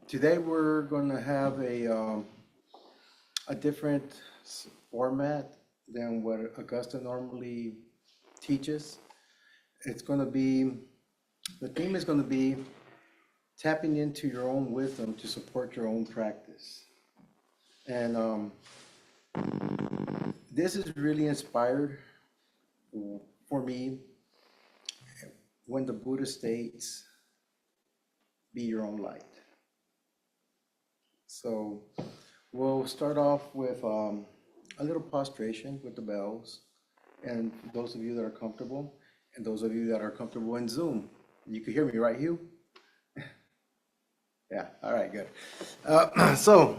Today we're going to have a different format than what Augusta normally teaches. It's going to be, the theme is going to be tapping into your own wisdom to support your own practice. And this is really inspired for me when the Buddha states, be your own light. So we'll start off with a little prostration with the bells. And for those of you that are comfortable, and those of you that are comfortable in Zoom, you can hear me, right, Hugh? Yeah, all right, good. So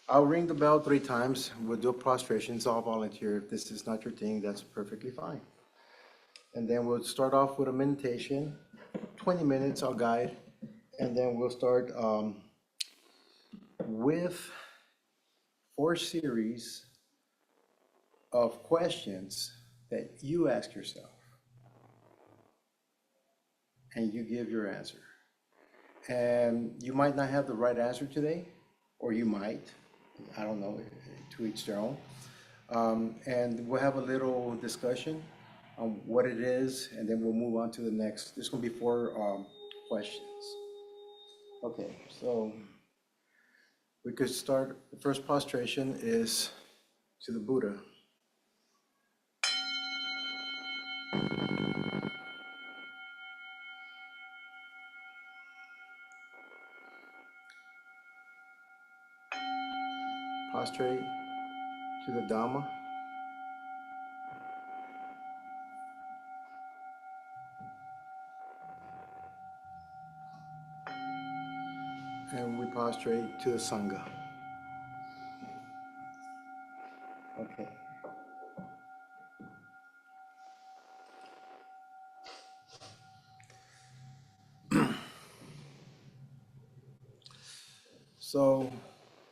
I'll ring the bell 3 times. We'll do a prostration. It's all volunteer. If this is not your thing, that's perfectly fine. And then we'll start off with a meditation. 20 minutes, I'll guide. And then we'll start with 4 series of questions that you ask yourself. And you give your answer. And you might not have the right answer today, or you might. I don't know, to each their own. And we'll have a little discussion on what it is, and then we'll move on to the next. There's going to be 4 questions. Okay, so we could start. The first prostration is to the Buddha. Prostrate to the Dharma. And we prostrate to the Sangha. Okay. So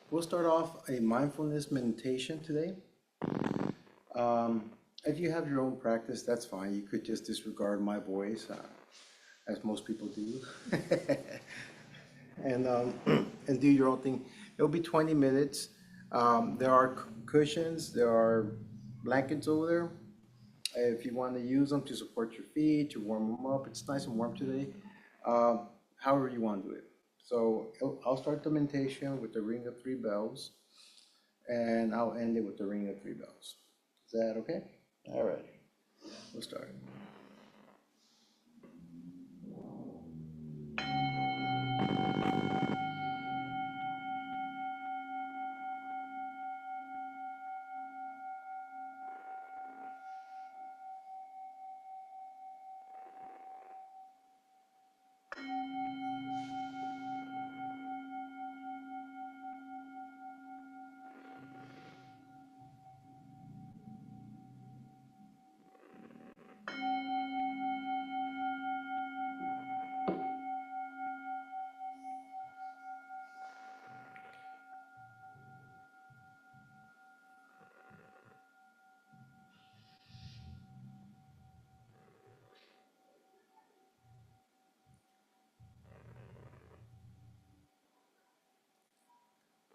we'll start off a mindfulness meditation today. If you have your own practice, that's fine. You could just disregard my voice, as most people do, and and do your own thing. It'll be 20 minutes. There are cushions, there are blankets over there. If you want to use them to support your feet, to warm them up, it's nice and warm today. However you want to do it. So I'll start the meditation with the ring of 3 bells, and I'll end it with the ring of 3 bells. Is that okay? All right, we'll start.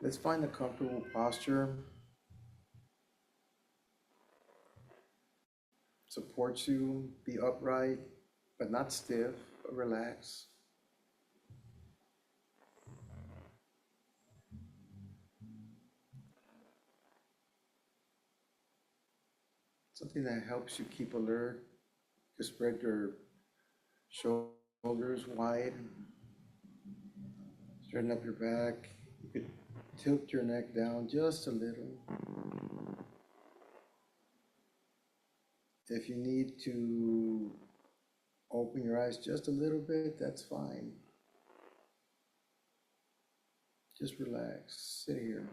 Let's find a comfortable posture. Supports you, be upright, but not stiff, but relax. Something that helps you keep alert. Just spread your shoulders wide, straighten up your back. You could tilt your neck down just a little. If you need to open your eyes just a little bit, that's fine. Just relax, sit here.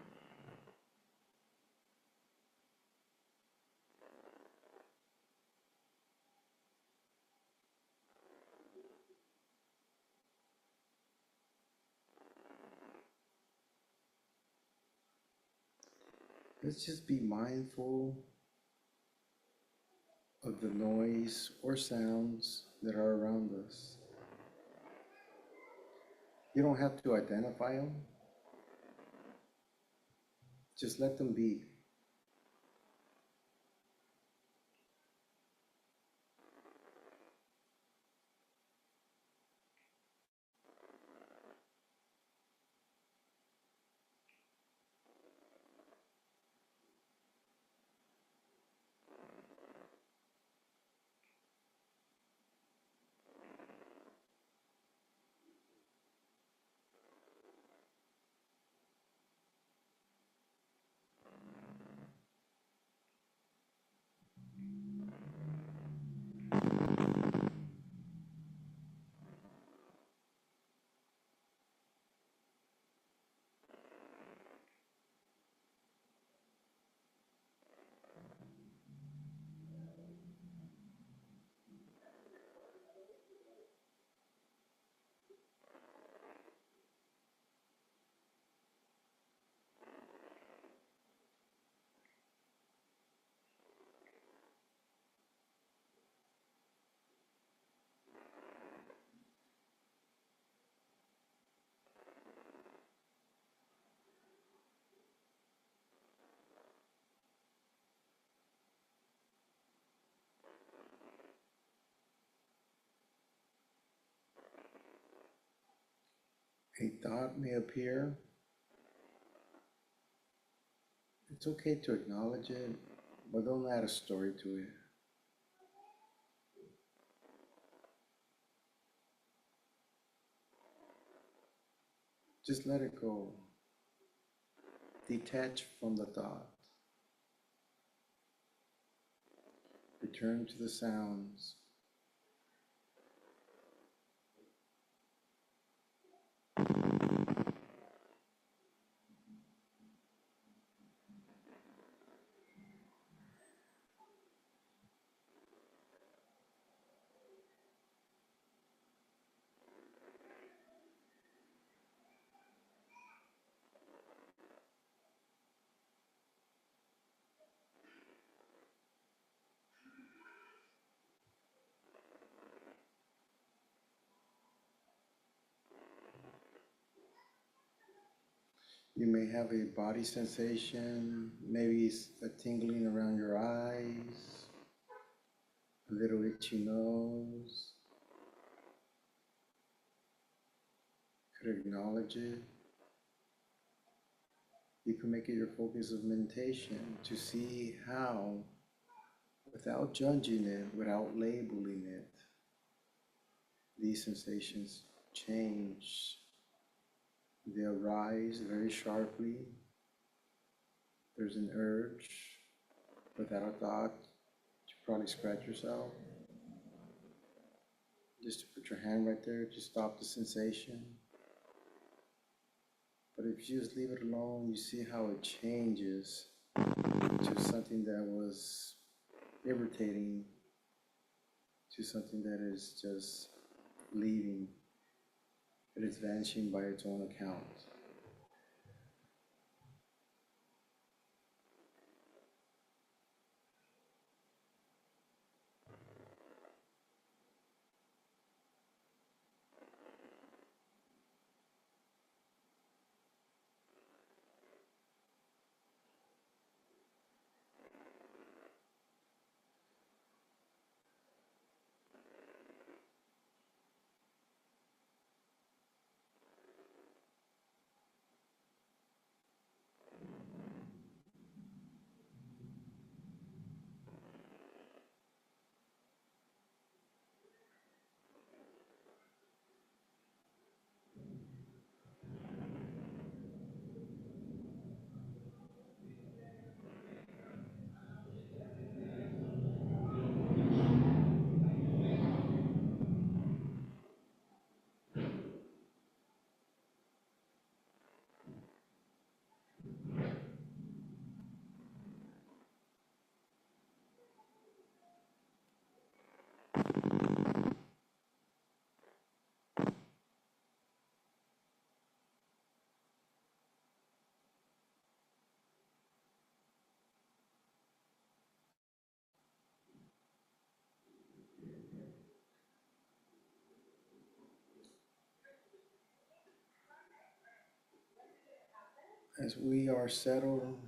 Let's just be mindful of the noise or sounds that are around us. You don't have to identify them. Just let them be. A thought may appear. It's okay to acknowledge it, but don't add a story to it. Just let it go. Detach from the thought. Return to the sounds. You may have a body sensation, maybe it's a tingling around your eyes, a little itchy nose. Could acknowledge it. You can make it your focus of meditation to see how, without judging it, without labeling it, these sensations change. They arise very sharply. There's an urge, without a thought, to probably scratch yourself. Just to put your hand right there to stop the sensation. But if you just leave it alone, you see how it changes to something that was irritating, to something that is just leaving. It is vanishing by its own account. As we are settled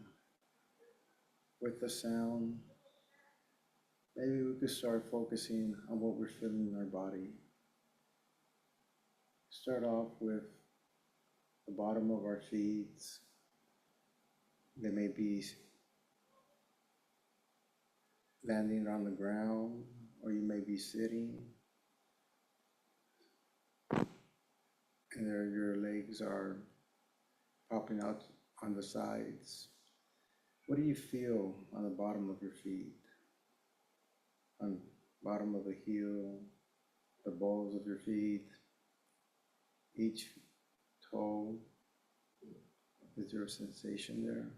with the sound, maybe we could start focusing on what we're feeling in our body. Start off with the bottom of our feet. They may be landing on the ground, or you may be sitting, and there your legs are popping out on the sides. What do you feel on the bottom of your feet? On the bottom of the heel, the balls of your feet, each toe? Is there a sensation there?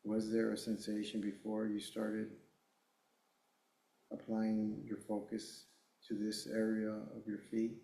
Was there a sensation before you started applying your focus to this area of your feet?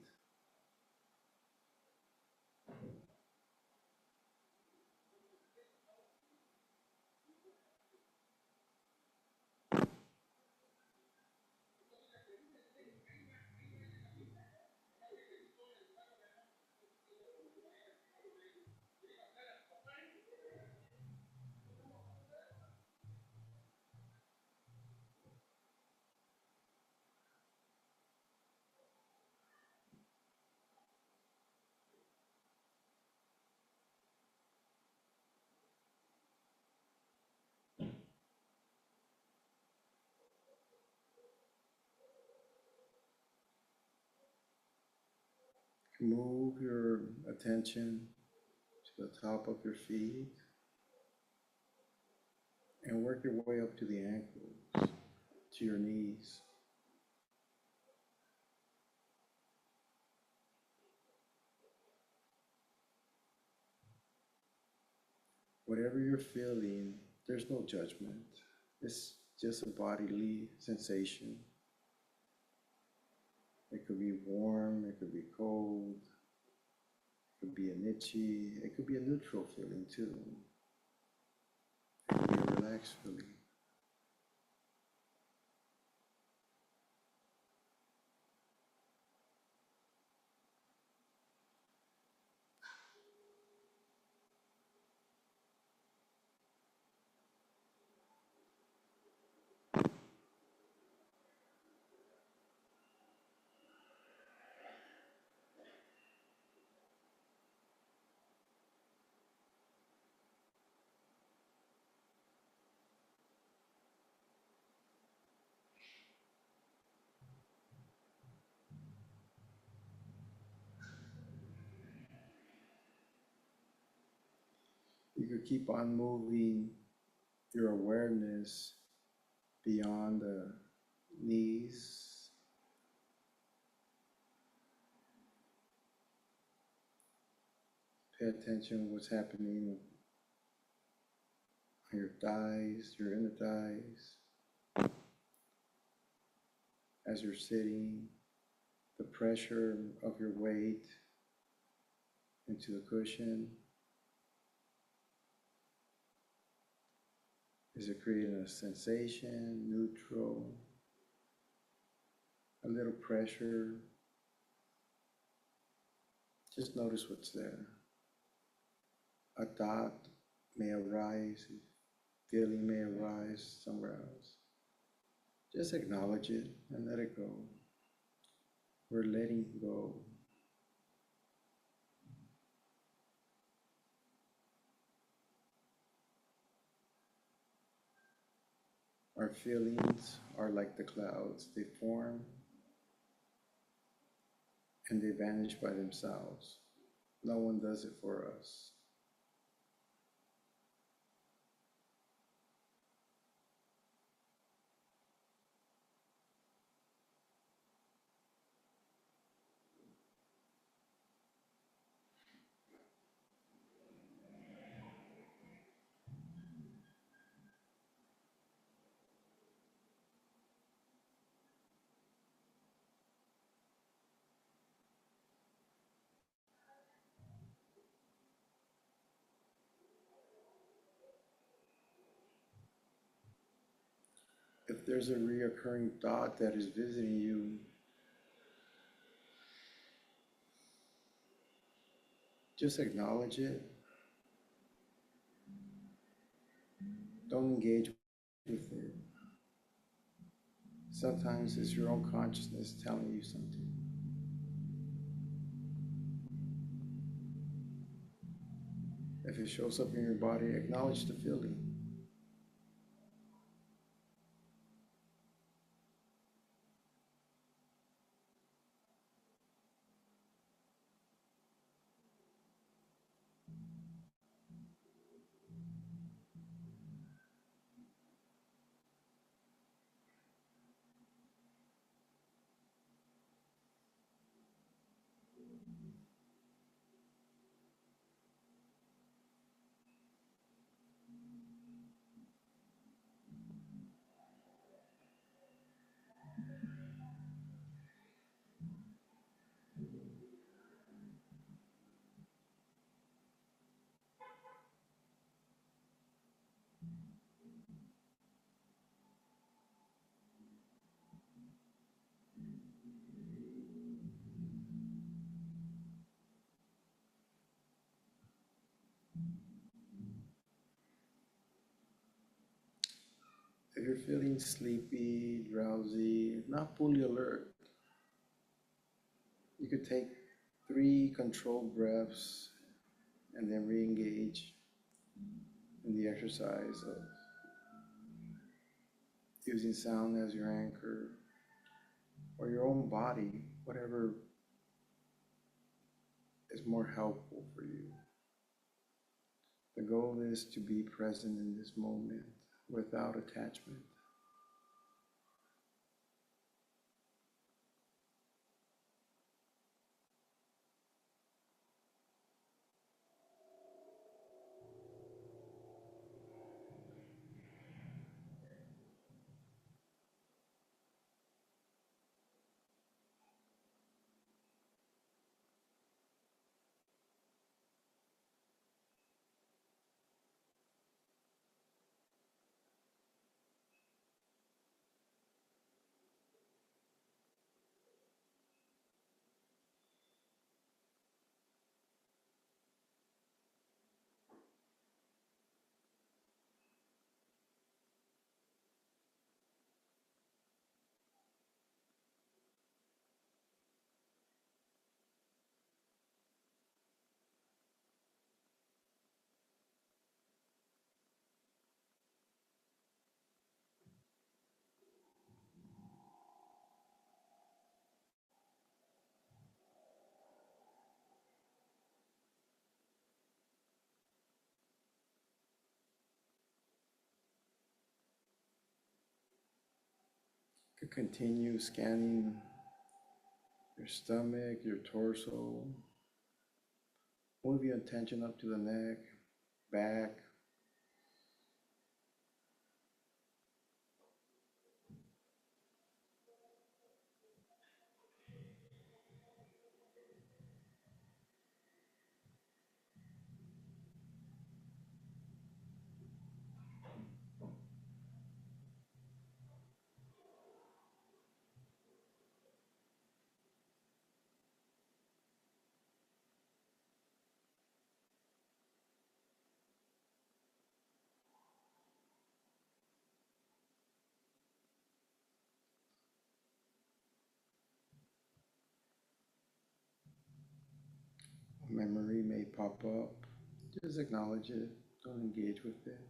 Move your attention to the top of your feet and work your way up to the ankles, to your knees. Whatever you're feeling, there's no judgment. It's just a bodily sensation. It could be warm, it could be cold, it could be an itchy, it could be a neutral feeling too. It could be a relaxed feeling. You could keep on moving your awareness beyond the knees. Pay attention to what's happening on your thighs, your inner thighs, as you're sitting, the pressure of your weight into the cushion. Is it creating a sensation, neutral, a little pressure? Just notice what's there. A thought may arise, a feeling may arise somewhere else. Just acknowledge it and let it go. We're letting go. Our feelings are like the clouds. They form and they vanish by themselves. No one does it for us. If there's a reoccurring thought that is visiting you, Just acknowledge it. Don't engage with it. Sometimes it's your own consciousness telling you something. If it shows up in your body, acknowledge the feeling. If you're feeling sleepy, drowsy, not fully alert, you could take 3 controlled breaths and then re-engage in the exercise of using sound as your anchor or your own body, whatever is more helpful for you. The goal is to be present in this moment without attachment. You could continue scanning your stomach, your torso. Move your attention up to the neck, back. A memory may pop up. Just acknowledge it. Don't engage with it.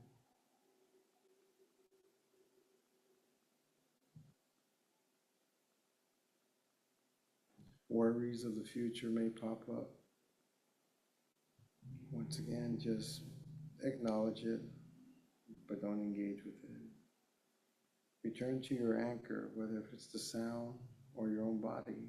Worries of the future may pop up. Once again, just acknowledge it, but don't engage with it. Return to your anchor, whether it's the sound or your own body.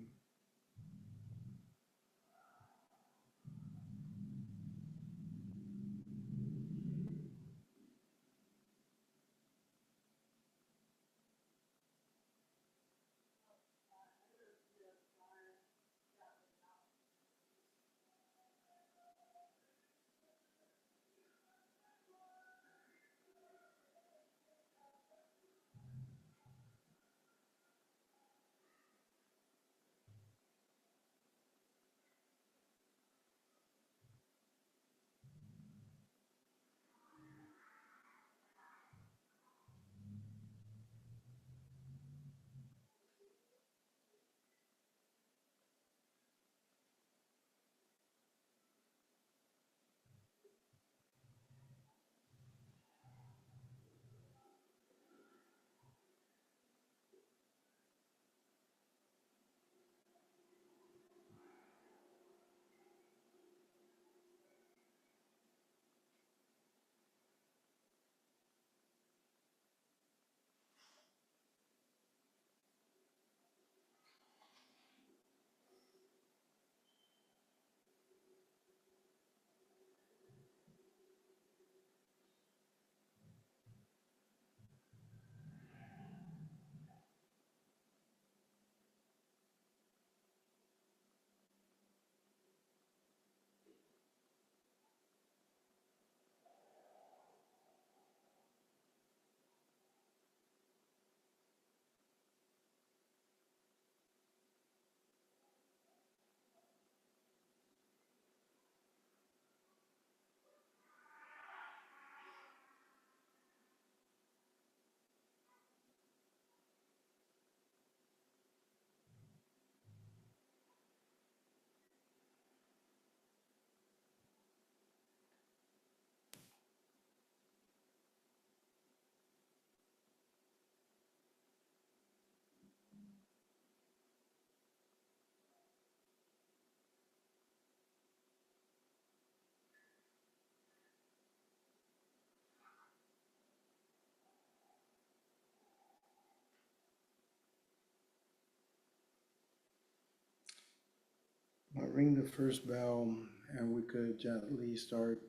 ring the first bell and we could gently start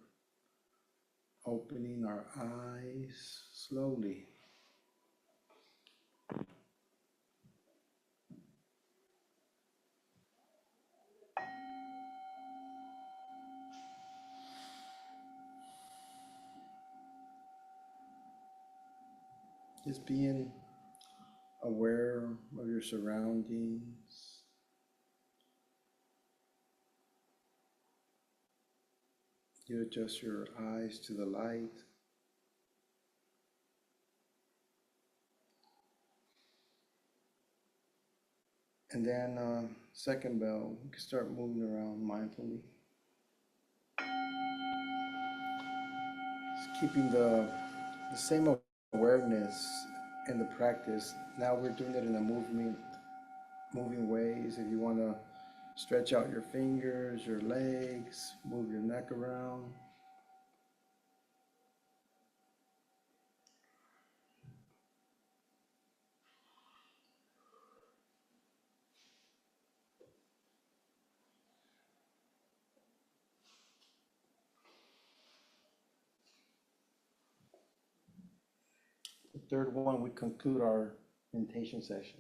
opening our eyes slowly. Just being aware of your surroundings. You adjust your eyes to the light. And then second bell, you can start moving around mindfully. Just keeping the same awareness in the practice. Now we're doing it in a moving ways. If you want to stretch out your fingers, your legs, move your neck around. The third one, we conclude our meditation session.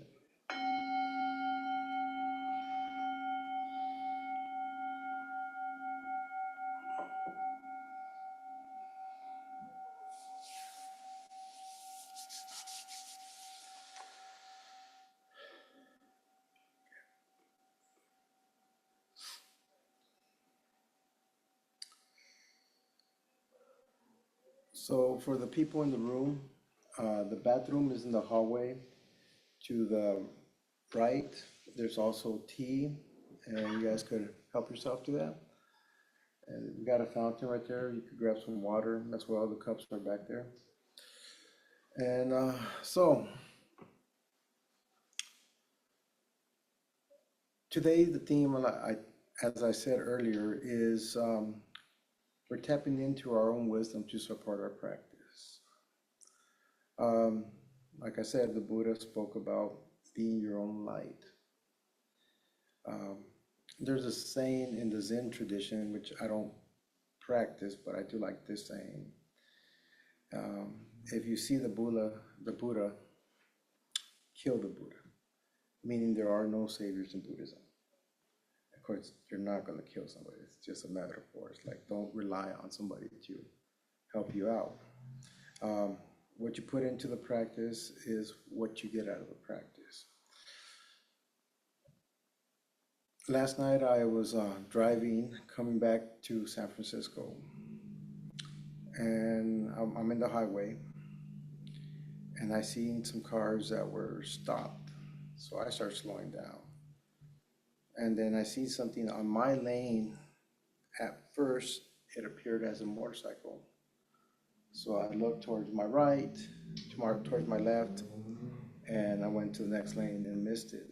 So for the people in the room, the bathroom is in the hallway. To the right, there's also tea, and you guys could help yourself to that. And we got a fountain right there. You could grab some water. That's where all the cups are back there. And so today the theme, as I said earlier, is we're tapping into our own wisdom to support our practice. Like I said, the Buddha spoke about being your own light. There's a saying in the Zen tradition, which I don't practice, but I do like this saying. If you see the Buddha, kill the Buddha, meaning there are no saviors in Buddhism. Of course, you're not going to kill somebody. It's just a metaphor. It's like, don't rely on somebody to help you out. What you put into the practice is what you get out of the practice. Last night I was driving, coming back to San Francisco, and I'm in the highway, and I seen some cars that were stopped. So I start slowing down. And then I see something on my lane. At first, it appeared as a motorcycle. So I looked towards my right, towards my left, and I went to the next lane and missed it.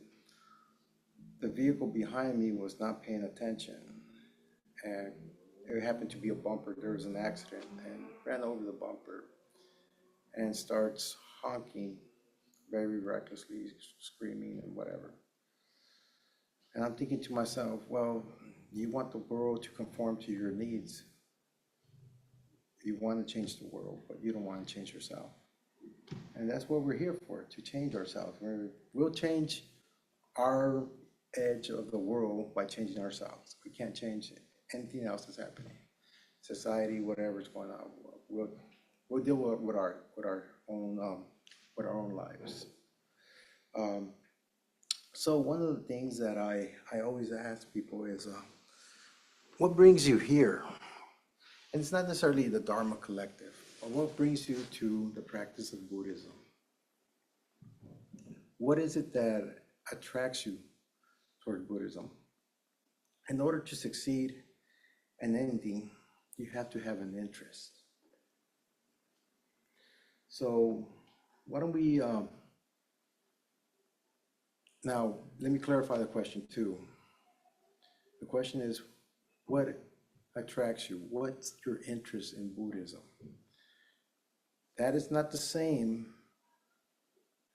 The vehicle behind me was not paying attention, and it happened to be a bumper. There was an accident and ran over the bumper and starts honking very recklessly, screaming and whatever. And I'm thinking to myself, well, you want the world to conform to your needs. You want to change the world, but you don't want to change yourself. And that's what we're here for, to change ourselves. We'll change our edge of the world by changing ourselves. We can't change anything else that's happening. Society, whatever's going on, we'll deal with our own lives. So one of the things that I always ask people is, what brings you here? And it's not necessarily the Dharma collective, but what brings you to the practice of Buddhism? What is it that attracts you toward Buddhism? In order to succeed in anything, you have to have an interest. So why don't we, now let me clarify the question too. The question is, what attracts you? What's your interest in Buddhism? That is not the same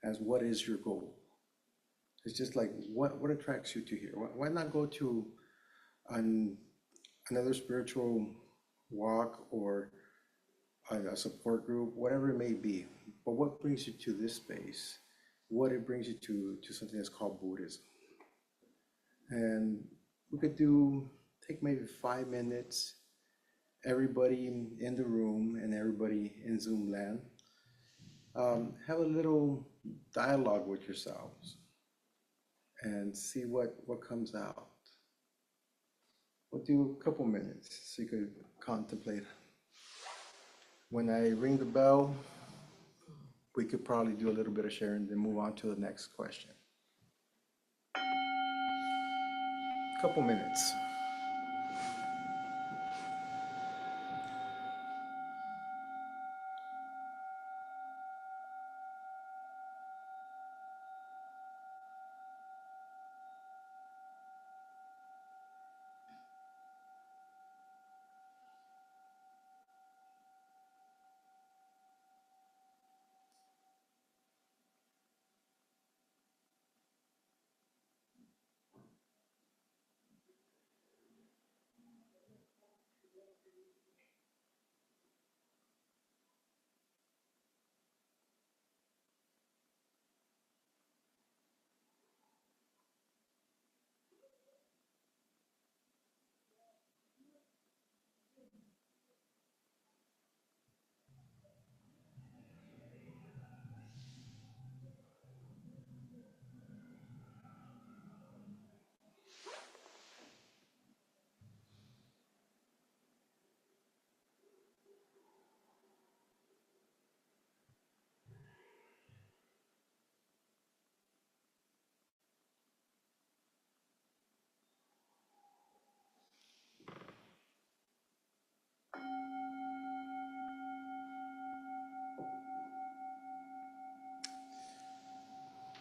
as what is your goal. It's just like, what attracts you to here? Why not go to on another spiritual walk or a support group, whatever it may be. But what brings you to this space? What it brings you to something that's called Buddhism. And we could take maybe 5 minutes, everybody in the room and everybody in Zoom land, have a little dialogue with yourselves and see what comes out. We'll do a couple minutes so you could contemplate. When I ring the bell, we could probably do a little bit of sharing, then move on to the next question. Couple minutes.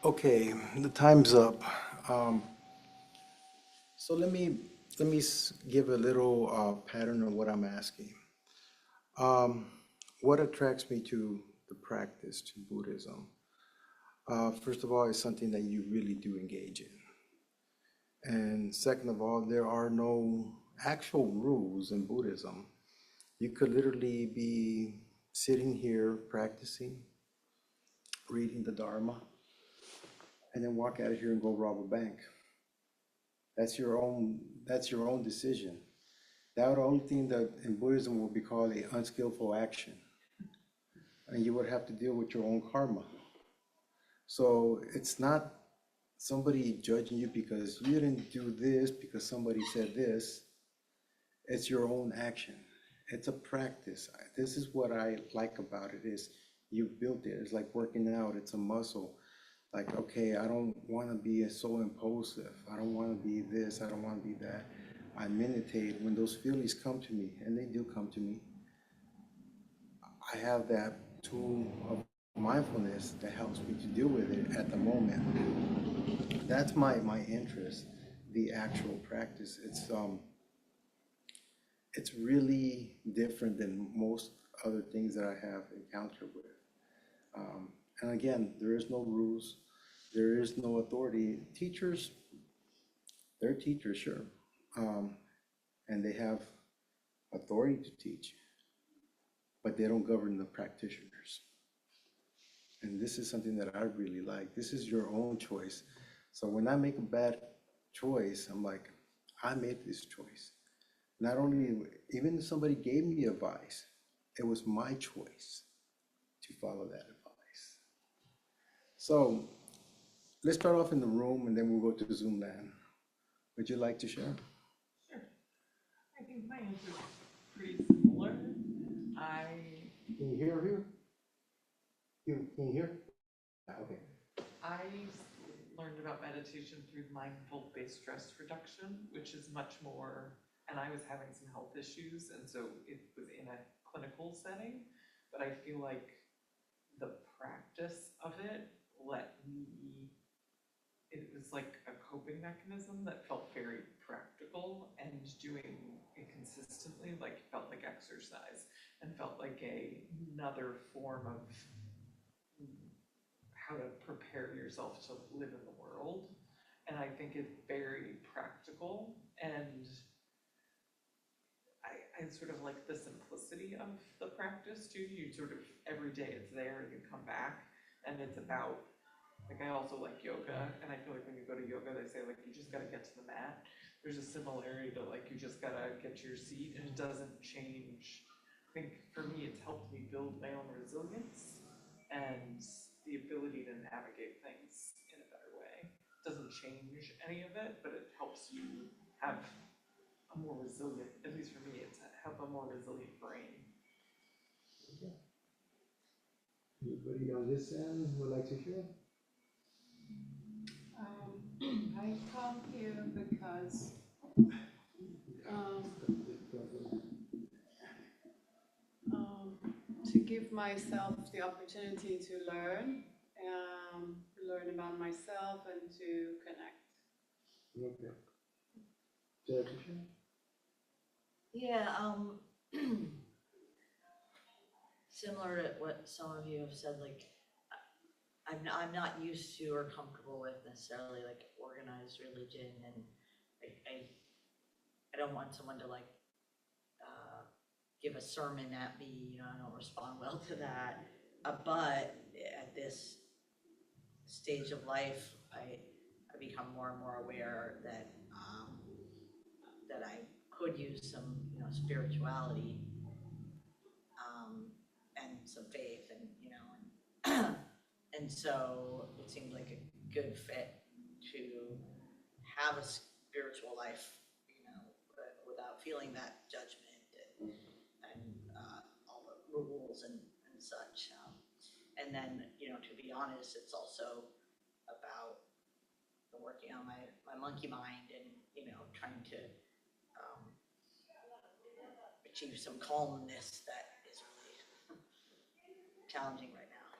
Okay, the time's up. Um, so let me give a little pattern of what I'm asking. Um, what attracts me to the practice, to Buddhism? First of all, it's something that you really do engage in. And second of all, there are no actual rules in Buddhism. You could literally be sitting here practicing, reading the Dharma, and then walk out of here and go rob a bank. That's your own decision. That would only thing that in Buddhism would be called a unskillful action. And you would have to deal with your own karma. So it's not somebody judging you because you didn't do this because somebody said this. It's your own action. It's a practice. This is what I like about it is you built it. It's like working out. It's a muscle. Like, okay, I don't want to be so impulsive. I don't want to be this. I don't want to be that. I meditate when those feelings come to me, and they do come to me. I have that tool of mindfulness that helps me to deal with it at the moment. That's my interest, the actual practice. It's really different than most other things that I have encountered with. And again, there is no rules, there is no authority. Teachers, they're teachers, sure, and they have authority to teach, but they don't govern the practitioners. And this is something that I really like. This is your own choice. So when I make a bad choice, I'm like, I made this choice. Not only, even if somebody gave me advice, it was my choice to follow that advice. So let's start off in the room and then we'll go to Zoom land. Would you like to share? Sure. I think my answer is pretty similar. Can you hear here? Can you hear? Okay. I learned about meditation through mindful-based stress reduction, which is much more, and I was having some health issues, and so it was in a clinical setting, but I feel like the practice of it let me, it was like a coping mechanism that felt very practical, and doing it consistently like felt like exercise and felt like another form of how to prepare yourself to live in the world. And I think it's very practical. And I sort of like the simplicity of the practice too. You sort of, every day it's there and you come back, and it's about, like, I also like yoga, and I feel like when you go to yoga, they say, like, you just gotta get to the mat. There's a similarity to, like, you just gotta get to your seat, and it doesn't change. I think for me, it's helped me build my own resilience and the ability to navigate things in a better way. It doesn't change any of it, but it helps you have a more resilient, at least for me, it's have a more resilient brain. Anybody on this end would like to share? I come here because to give myself the opportunity to learn about myself and to connect. Okay. Jessica? Yeah, similar to what some of you have said, like, I'm not used to or comfortable with necessarily like organized religion, and I don't want someone to like give a sermon at me, you know, I don't respond well to that. But at this stage of life, I become more and more aware that that I could use some, you know, spirituality and some faith, and you know, and and so it seemed like a good fit to have a spiritual life, you know, without feeling that judgment and all the rules and such. And then, you know, to be honest, it's also about working on my monkey mind and, you know, trying to achieve some calmness that is really challenging right now.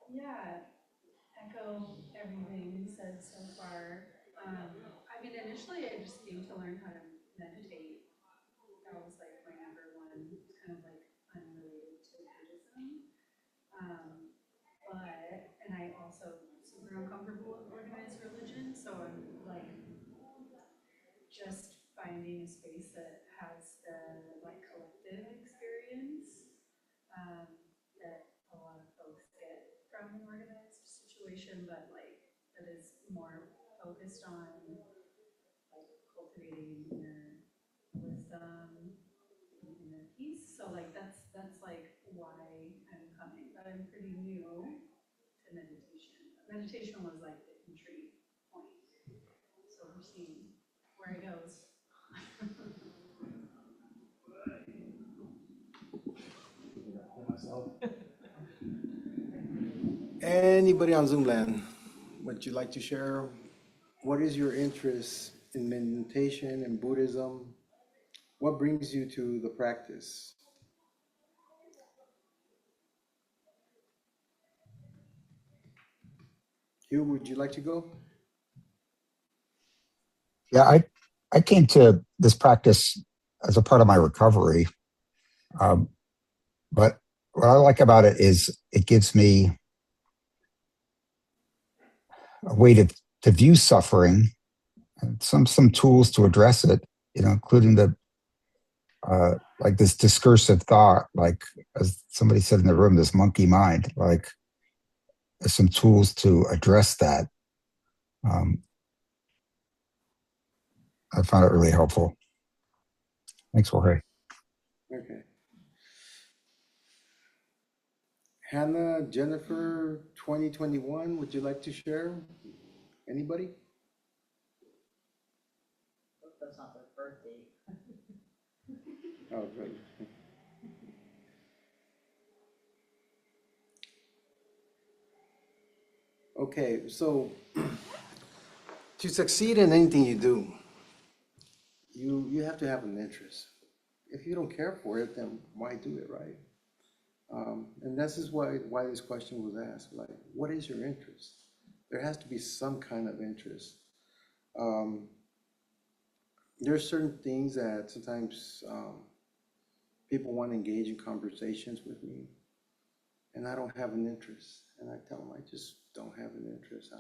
Yeah, echo everything you said so far. I mean, initially I just came to learn how to meditate. That was like my number one, kind of like unrelated to Buddhism. And I also super uncomfortable with organized religion, so I'm like just finding a space that has the like collective experience that a lot of folks get from an organized situation, but like that is more focused on like cultivating inner wisdom and inner peace. So like that's like why I'm coming, but I'm pretty new to meditation. Meditation was like the entry point. So we're seeing where it goes. Anybody on Zoom land, would you like to share? What is your interest in meditation and Buddhism? What brings you to the practice? Hugh, would you like to go? Yeah, I came to this practice as a part of my recovery. But what I like about it is it gives me a way to view suffering and some tools to address it, you know, including the like this discursive thought, like as somebody said in the room, this monkey mind, like there's some tools to address that. I found it really helpful. Thanks, Jorge. Okay. Hannah, Jennifer, 2021, would you like to share? Anybody? Hope that's not their birthday. Oh, good. Okay, so to succeed in anything you do, you have to have an interest. If you don't care for it, then why do it, right? And this is why this question was asked, like, what is your interest? There has to be some kind of interest. There are certain things that sometimes people want to engage in conversations with me, and I don't have an interest. And I tell them I just don't have an interest.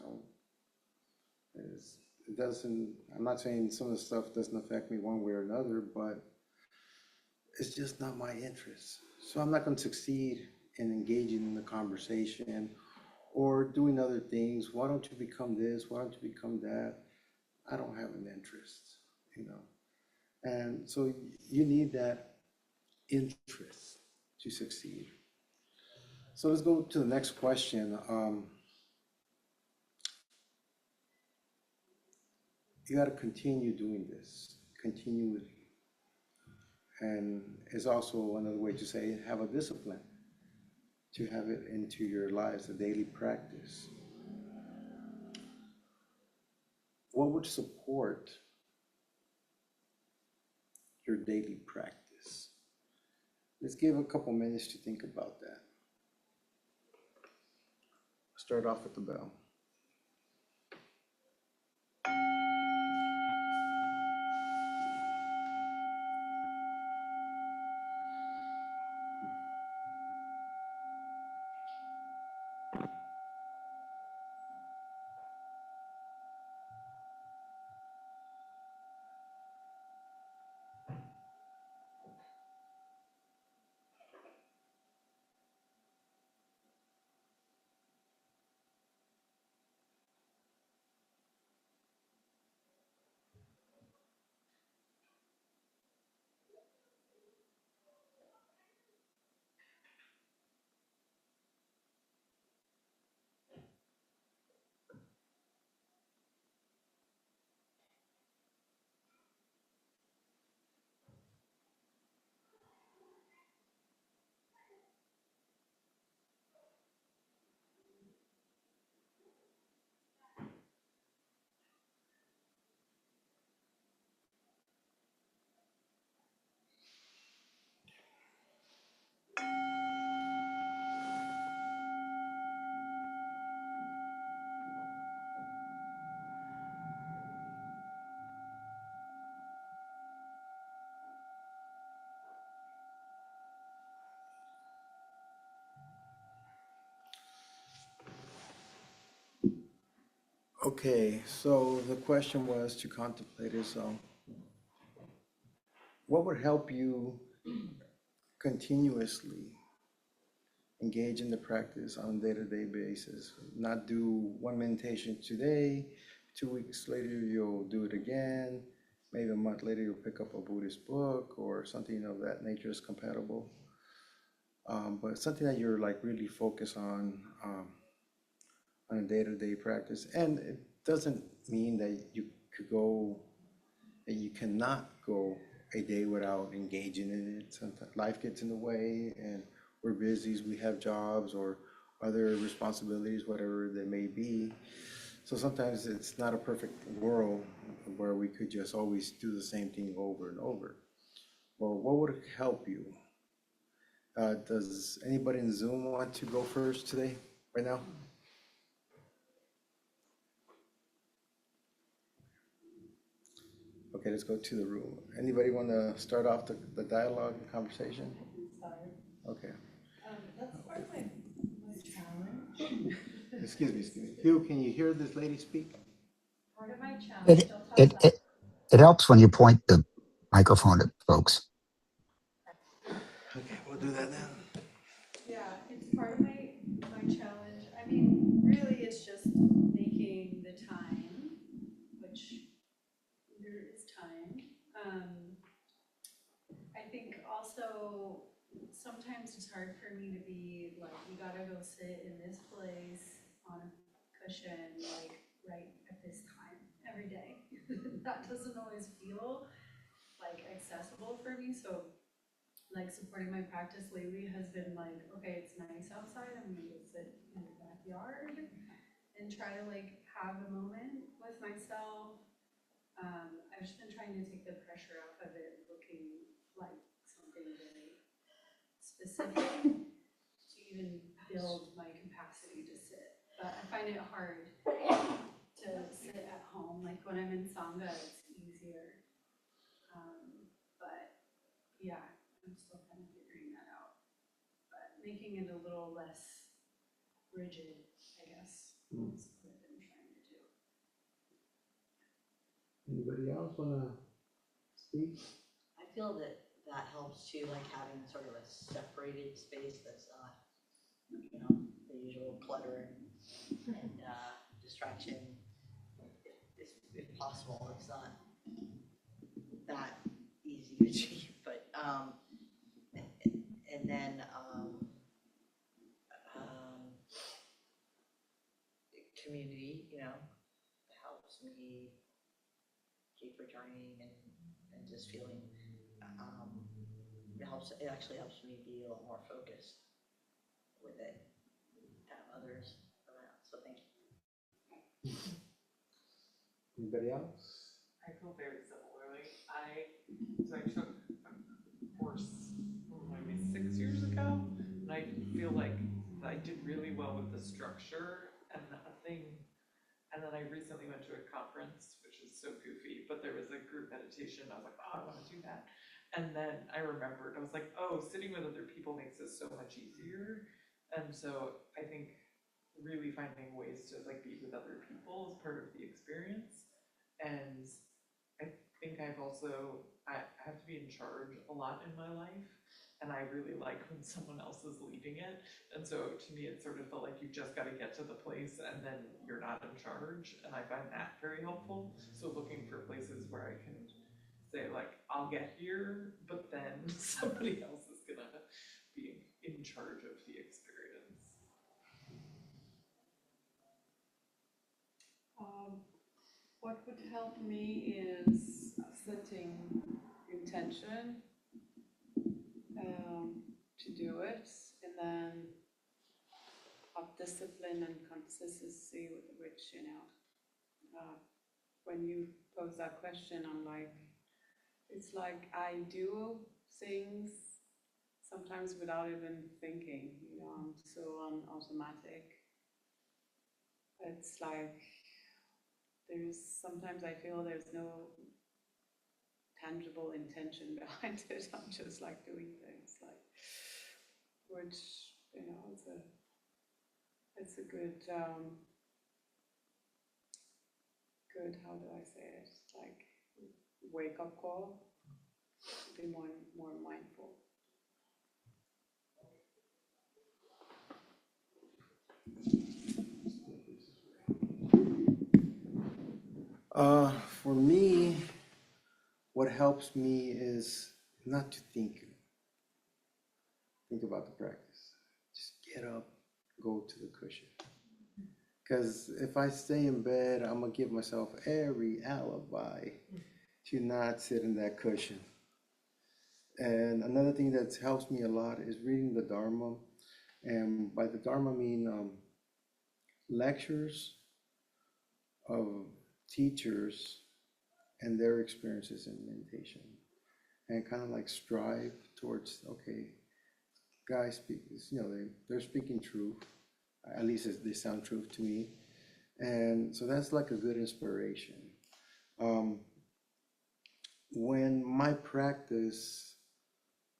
it doesn't, I'm not saying some of the stuff doesn't affect me one way or another, but it's just not my interest. So I'm not going to succeed in engaging in the conversation or doing other things. Why don't you become this? Why don't you become that? I don't have an interest, you know. And so you need that interest to succeed. So let's go to the next question. You got to continue doing this continually. And it's also another way to say have a discipline, to have it into your lives, a daily practice. What would support your daily practice? Let's give a couple minutes to think about that. Start off with the bell. Okay, so the question was to contemplate is, what would help you continuously engage in the practice on a day-to-day basis? Not do one meditation today, 2 weeks later you'll do it again, maybe a month later you'll pick up a Buddhist book or something of that nature is compatible. But something that you're like really focused on a day-to-day practice. And it doesn't mean that you cannot go a day without engaging in it. Sometimes life gets in the way and we're busy, we have jobs or other responsibilities, whatever they may be. So sometimes it's not a perfect world where we could just always do the same thing over and over. Well, what would help you? Does anybody in Zoom want to go first today, right now? Okay, let's go to the room. Anybody want to start off the dialogue and conversation? Okay. That's part of my challenge. Excuse me. Hugh, can you hear this lady speak? Part of my challenge, It, I'll talk it, about. it, it helps when you point the microphone at folks. Okay, we'll do that then. Yeah, it's part of my challenge. I mean, really, it's just making the time, which there is time. I think also sometimes it's hard for me to be like, you gotta go sit in this place on a cushion, like right at this time every day. That doesn't always feel like accessible for me. So like supporting my practice lately has been like, okay, it's nice outside, I'm gonna go sit in the backyard and try to like have a moment with myself. I've just been trying to take the pressure off of it, looking like something very specific to even build my capacity to sit. But I find it hard to sit at home, like when I'm in Sangha, it's easier. But yeah, I'm still kind of figuring that out, but making it a little less rigid, I guess, is what I've been trying to do. Anybody else wanna speak? I feel that that helps too, like having sort of a separated space that's not, you know, the usual clutter and distraction. If possible, it's not that easy to achieve, but and then community, you know, helps me keep returning and just feeling it actually helps me be a little more focused with it, have others around, so thank you. Anybody else? I feel very similarly. So I took a course maybe 6 years ago, and I feel like I did really well with the structure and nothing. And then I recently went to a conference, which is so goofy, but there was a group meditation. I was like, oh, I want to do that. And then I remembered, I was like, oh, sitting with other people makes this so much easier. And so I think really finding ways to like be with other people is part of the experience. And I think I have to be in charge a lot in my life. And I really like when someone else is leading it. And so to me, it sort of felt like you just got to get to the place and then you're not in charge. And I find that very helpful. So looking for places where I can say like, I'll get here, but then somebody else is gonna be in charge of the experience. What would help me is setting intention to do it, and then have discipline and consistency with which, you know, when you pose that question, I'm like, it's like I do things sometimes without even thinking, you know, I'm so on automatic. It's like sometimes I feel there's no tangible intention behind it. I'm just like doing things like, which, you know, it's a good, how do I say it? Like wake up call, be more mindful. For me, what helps me is not to think about the practice. Just get up, go to the cushion. Because if I stay in bed, I'm gonna give myself every alibi to not sit in that cushion. And another thing that helps me a lot is reading the Dharma. And by the Dharma, I mean lectures of teachers and their experiences in meditation. And kind of like strive towards, okay, guys speak, you know, they're speaking truth. At least they sound truth to me. And so that's like a good inspiration. When my practice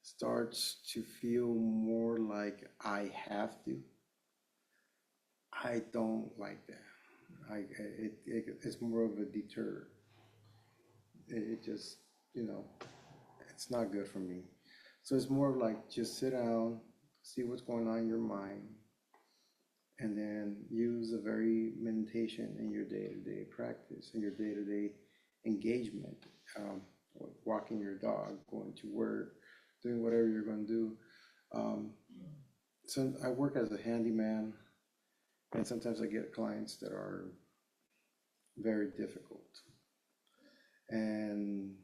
starts to feel more like I have to, I don't like that. It's more of a deter. It just, you know, it's not good for me. So it's more like just sit down, see what's going on in your mind, and then use a very meditation in your day-to-day practice, in your day-to-day engagement, walking your dog, going to work, doing whatever you're going to do. So I work as a handyman, and sometimes I get clients that are very difficult. And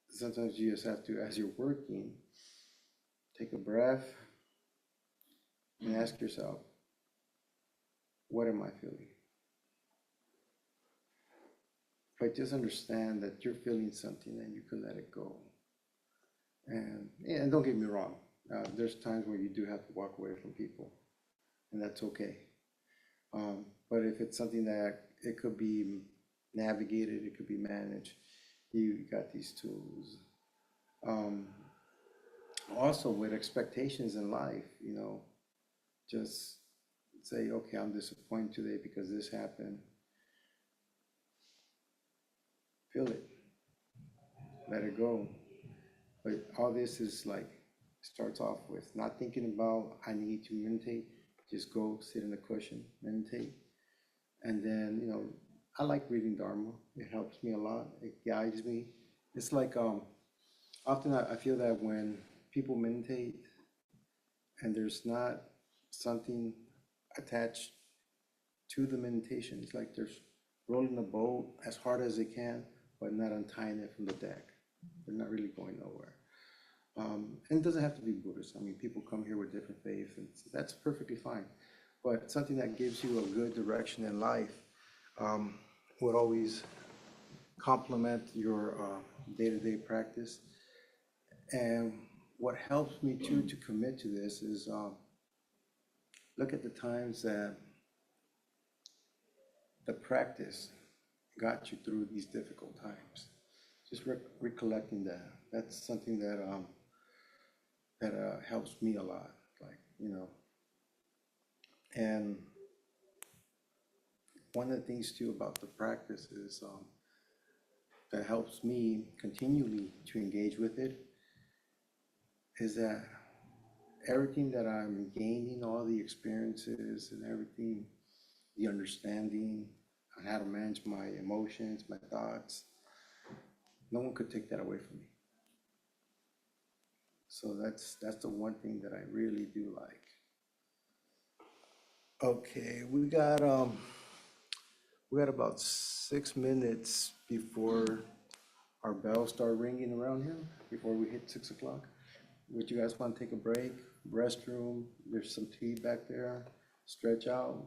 sometimes you just have to, as you're working, take a breath and ask yourself, what am I feeling? But just understand that you're feeling something and you can let it go. And don't get me wrong, there's times where you do have to walk away from people, and that's okay. But if it's something that it could be navigated, it could be managed, you got these tools. Also with expectations in life, you know, just say, okay, I'm disappointed today because this happened. Feel it. let it go. But all this is like, starts off with not thinking about, I need to meditate, just go sit in the cushion, meditate. And then, I like reading Dharma. It helps me a lot. It guides me. It's like, often I feel that when people meditate and there's not something attached to the meditation, it's like they're rolling a boat as hard as they can, but not untying it from the deck. They're not really going nowhere. And it doesn't have to be Buddhist. I mean, people come here with different faiths, and that's perfectly fine. But something that gives you a good direction in life would always complement your day-to-day practice. And what helps me too to commit to this is look at the times that the practice got you through these difficult times. Just recollecting that. That's something that helps me a lot. Like, and one of the things too about the practice is that helps me continually to engage with it is that everything that I'm gaining, all the experiences and everything, the understanding on how to manage my emotions, my thoughts, no one could take that away from me. So that's the one thing that I really do like. Okay, we got about 6 minutes before our bells start ringing around here, before we hit 6 o'clock. Would you guys want to take a break? Restroom, there's some tea back there, stretch out.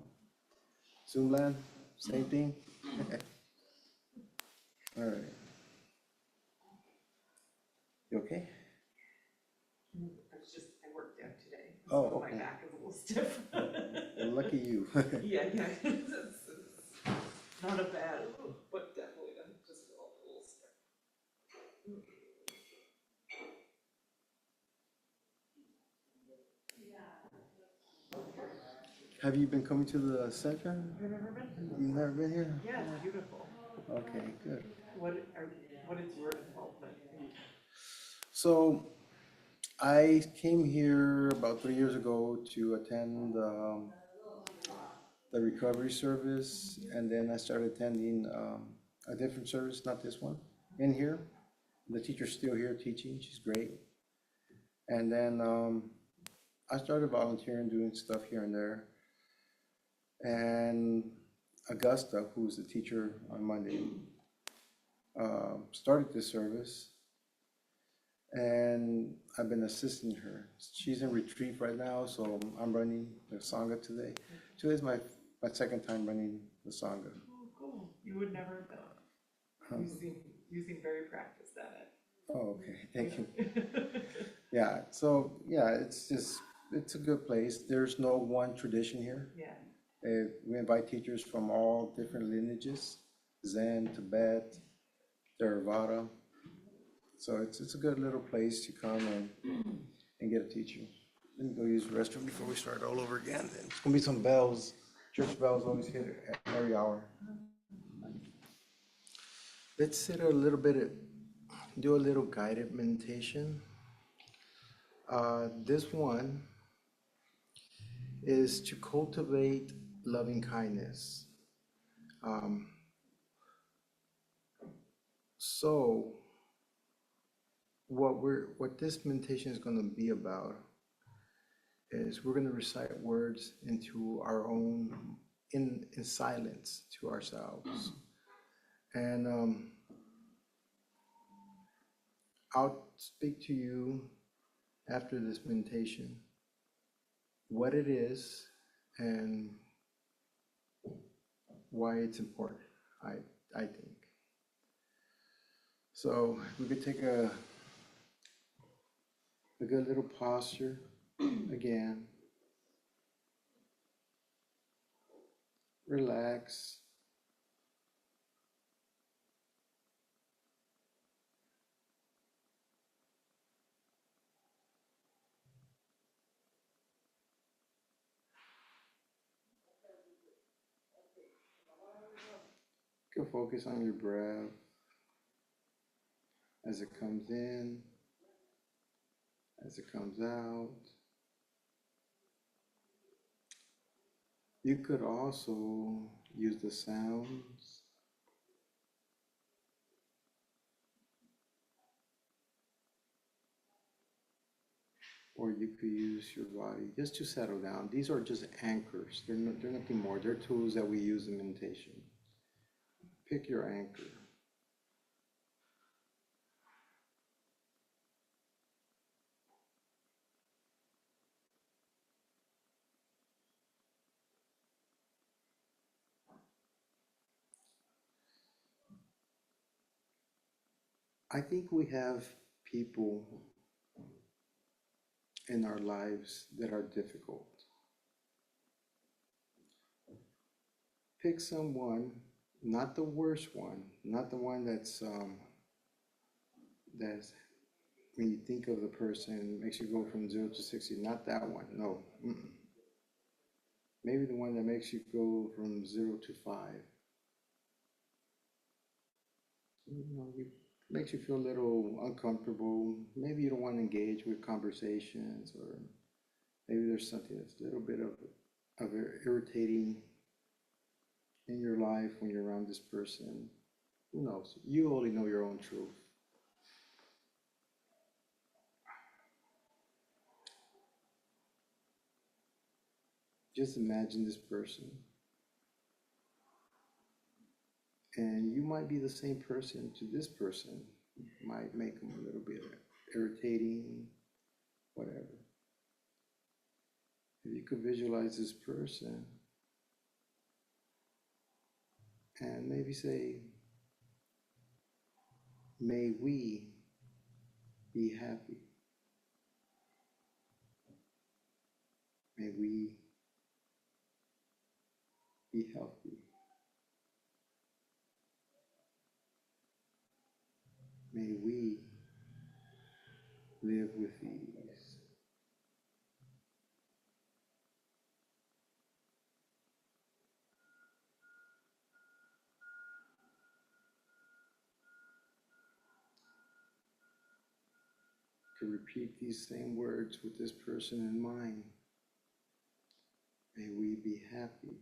Zoomland, same thing? All right. You okay? I worked out today. Oh, So okay. my back is a little stiff. Well, lucky you. Yeah. It's not a bad, but definitely just a little stiff. Have you been coming to the center? Have you ever been? You've never been here? Yeah, it's beautiful. Okay, good. What is your involvement? So I came here about 3 years ago to attend the recovery service, and then I started attending a different service, not this one, in here. The teacher's still here teaching, she's great. And then I started volunteering, doing stuff here and there. And Augusta, who's the teacher on Monday, started this service. And I've been assisting her. She's in retreat right now, so I'm running the Sangha today. Today's my second time running the Sangha. Oh, cool. You would never have known. You seem very practiced at it. Oh, okay, thank you. Yeah, so, yeah, it's a good place. There's no one tradition here. Yeah. We invite teachers from all different lineages, Zen, Tibet, Theravada. So it's a good little place to come and get a teacher. Let me go use the restroom before we start all over again. There's gonna be some bells. Church bells always hit at every hour. Let's sit a little bit, do a little guided meditation. This one is to cultivate loving kindness. So what this meditation is going to be about is we're going to recite words into our own in silence to ourselves, and I'll speak to you after this meditation what it is and why it's important. I think so. We could take a good little posture again. Relax. You can focus on your breath as it comes in, as it comes out. You could also use the sounds. Or you could use your body just to settle down. These are just anchors. They're nothing more. They're tools that we use in meditation. Pick your anchor. I think we have people in our lives that are difficult. Pick someone, not the worst one, not the one that's when you think of the person, makes you go from 0 to 60, not that one, no. Mm-mm. Maybe the one that makes you go from 0 to 5. It makes you feel a little uncomfortable. Maybe you don't want to engage with conversations, or maybe there's something that's a little bit of irritating in your life when you're around this person. Who knows? You only know your own truth. Just imagine this person. And you might be the same person to this person. Might make them a little bit irritating, whatever. If you could visualize this person and maybe say, may we be happy. May we be healthy. May we live with ease. To repeat these same words with this person in mind. May we be happy.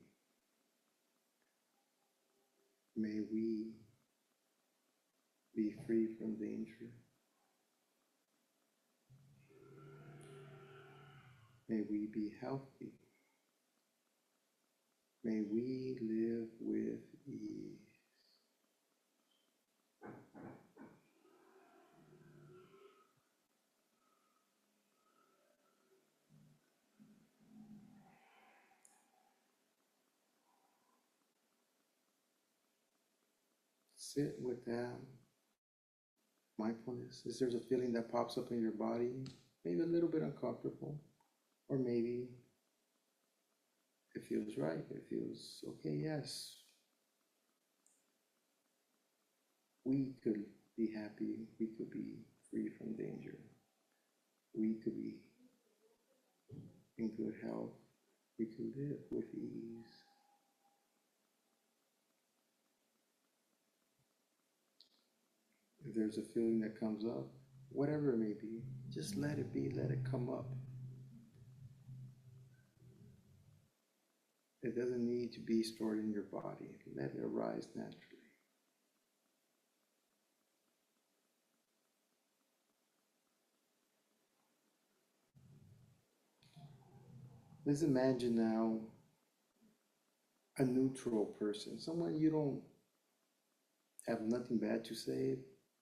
May we be free from danger. May we be healthy. May we live with ease. Sit with that mindfulness. Is there a feeling that pops up in your body? Maybe a little bit uncomfortable, or maybe it feels right. It feels okay. Yes, we could be happy. We could be free from danger. We could be in good health. We could live with ease. If there's a feeling that comes up, whatever it may be, just let it be, let it come up. It doesn't need to be stored in your body. Let it arise naturally. Let's imagine now a neutral person, someone you don't have nothing bad to say,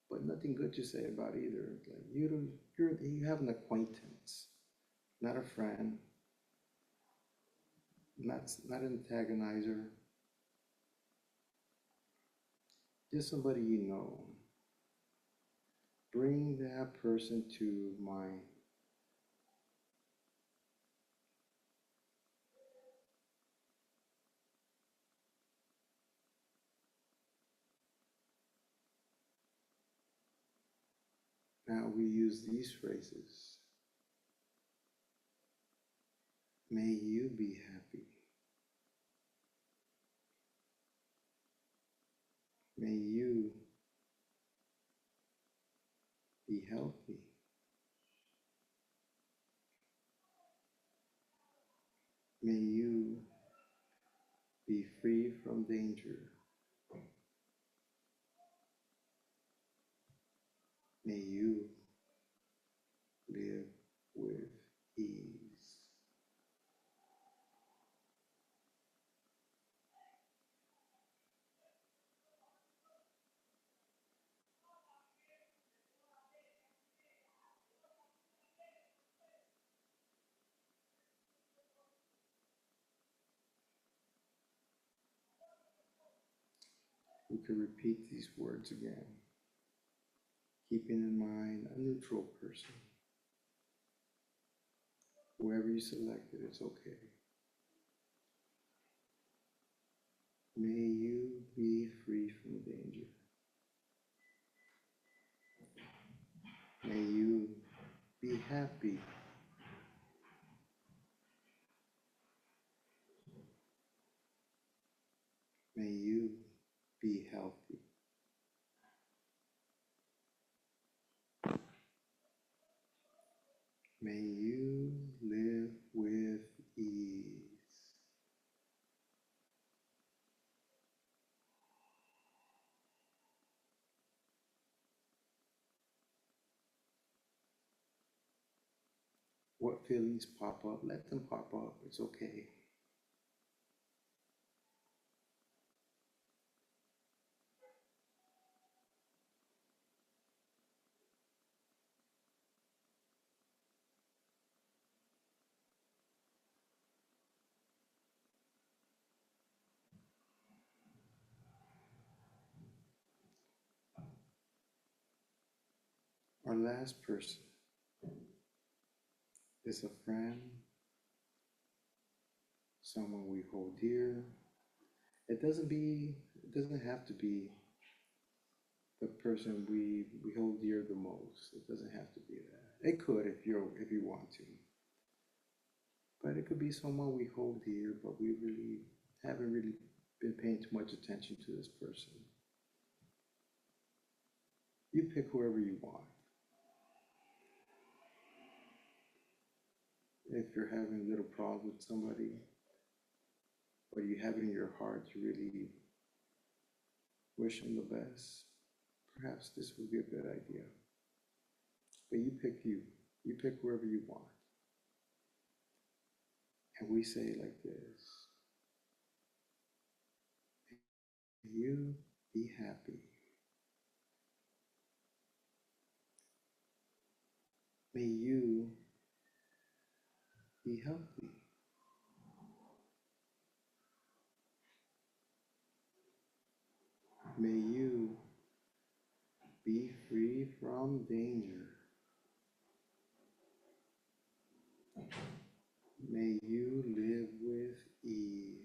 but nothing good to say about either. Like you have an acquaintance, not a friend, not an antagonizer, just somebody you know. Bring that person to mind. Now we use these phrases. May you be happy. May you be healthy. May you be free from danger. May you live with ease. We can repeat these words again, keeping in mind a neutral person. Whoever you selected, it's okay. May you be free from danger. May you be happy. May you be healthy. May you live with ease. What feelings pop up, let them pop up. It's okay. Our last person is a friend, someone we hold dear. It doesn't have to be the person we hold dear the most. It doesn't have to be that. It could if you want to. But it could be someone we hold dear, but we haven't been paying too much attention to this person. You pick whoever you want. If you're having a little problem with somebody, or you have it in your heart to really wish them the best, perhaps this would be a good idea. But you pick you. You pick whoever you want. And we say it like this. May you be happy. May you be healthy. May you be free from danger. May you live with ease.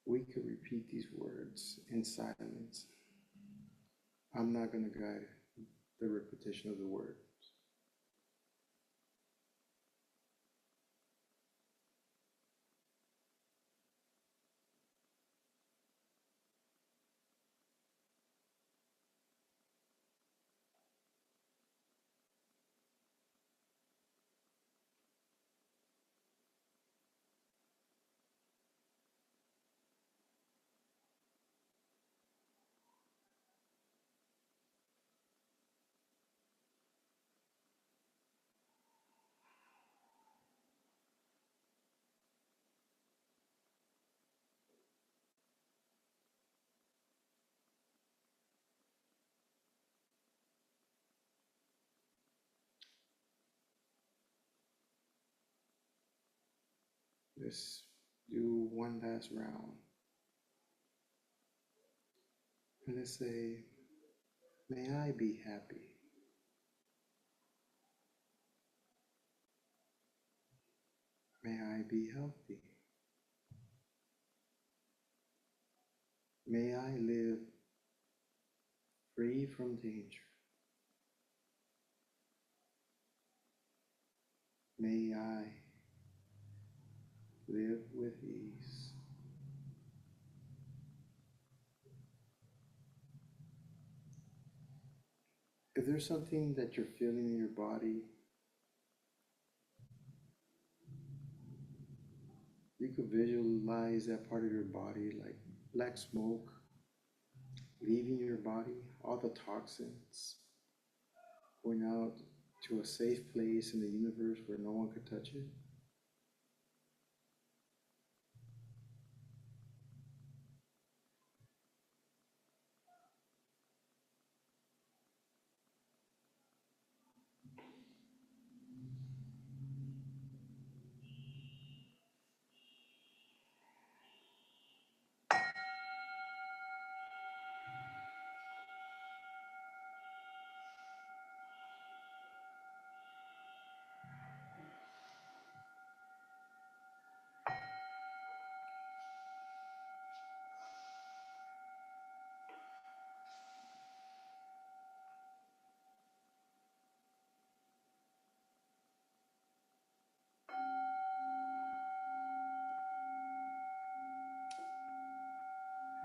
We could repeat these words in silence. I'm not going to guide the repetition of the words. Let's do one last round. And let's say, May I be happy. May I be healthy. May I live free from danger. May I live with ease. If there's something that you're feeling in your body, you could visualize that part of your body like black smoke leaving your body, all the toxins going out to a safe place in the universe where no one could touch it.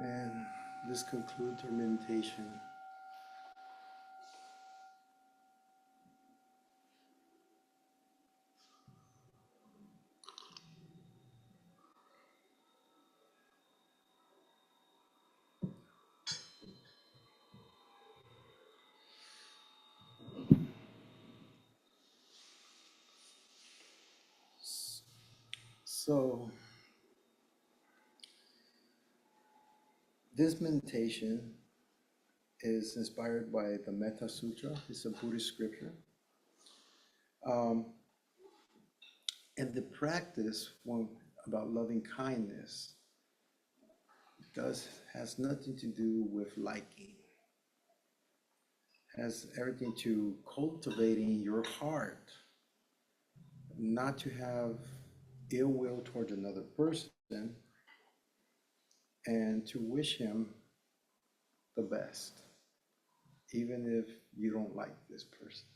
And this concludes our meditation. So, this meditation is inspired by the Metta Sutra. It's a Buddhist scripture. Um, and the practice one about loving kindness has nothing to do with liking. Has everything to cultivating your heart, not to have ill will towards another person, and to wish him the best, even if you don't like this person.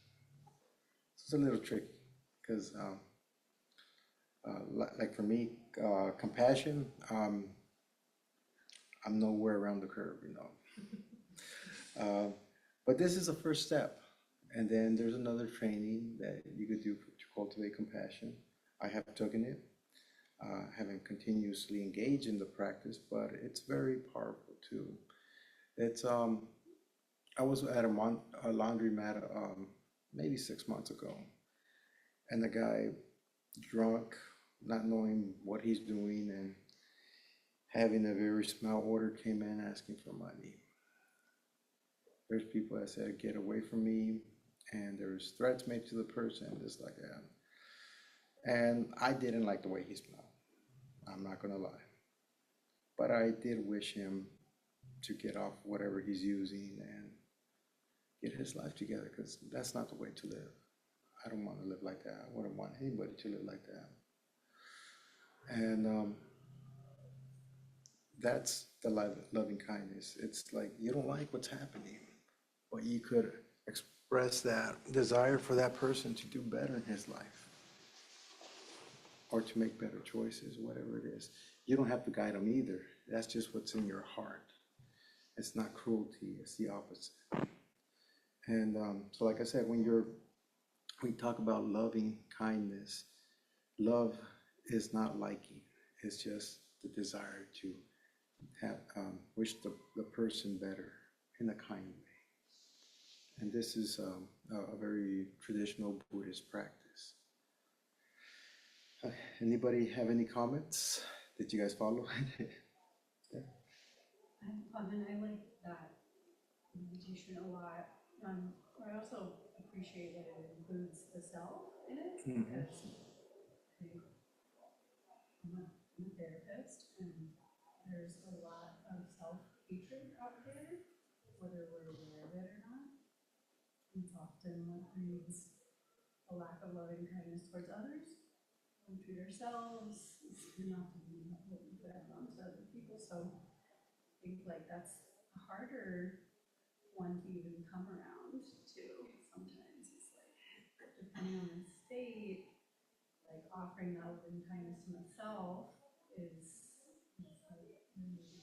It's a little tricky because, like for me, compassion, I'm nowhere around the curve, you know. But this is a first step. And then there's another training that you could do to cultivate compassion. I have taken it, haven't continuously engaged in the practice, but it's very powerful too. It's I was at a laundromat maybe 6 months ago, and the guy, drunk, not knowing what he's doing, and having a very small order, came in asking for money. There's people that said, "Get away from me," and there's threats made to the person, just like that. And I didn't like the way he smelled. I'm not gonna lie, but I did wish him to get off whatever he's using and get his life together, because that's not the way to live. I don't want to live like that. I wouldn't want anybody to live like that. And that's the loving kindness. It's like you don't like what's happening, but you could express that desire for that person to do better in his life, or to make better choices, whatever it is. You don't have to guide them either. That's just what's in your heart. It's not cruelty, it's the opposite. And so like I said, when we talk about loving kindness, love is not liking. It's just the desire to have wish the person better in a kind way. And this is a very traditional Buddhist practice. Anybody have any comments? Did you guys follow? Yeah. I like that meditation a lot. I also appreciate that it includes the self in it, Mhm. because I'm a therapist, and there's a lot of self-hatred out there, whether we're aware of it or not. often what breeds a lack of loving kindness towards others. We treat ourselves is can often be what we put out onto other people. So I think like that's a harder one to even come around to. Sometimes it's like depending on the state, like offering that loving kindness to myself is like really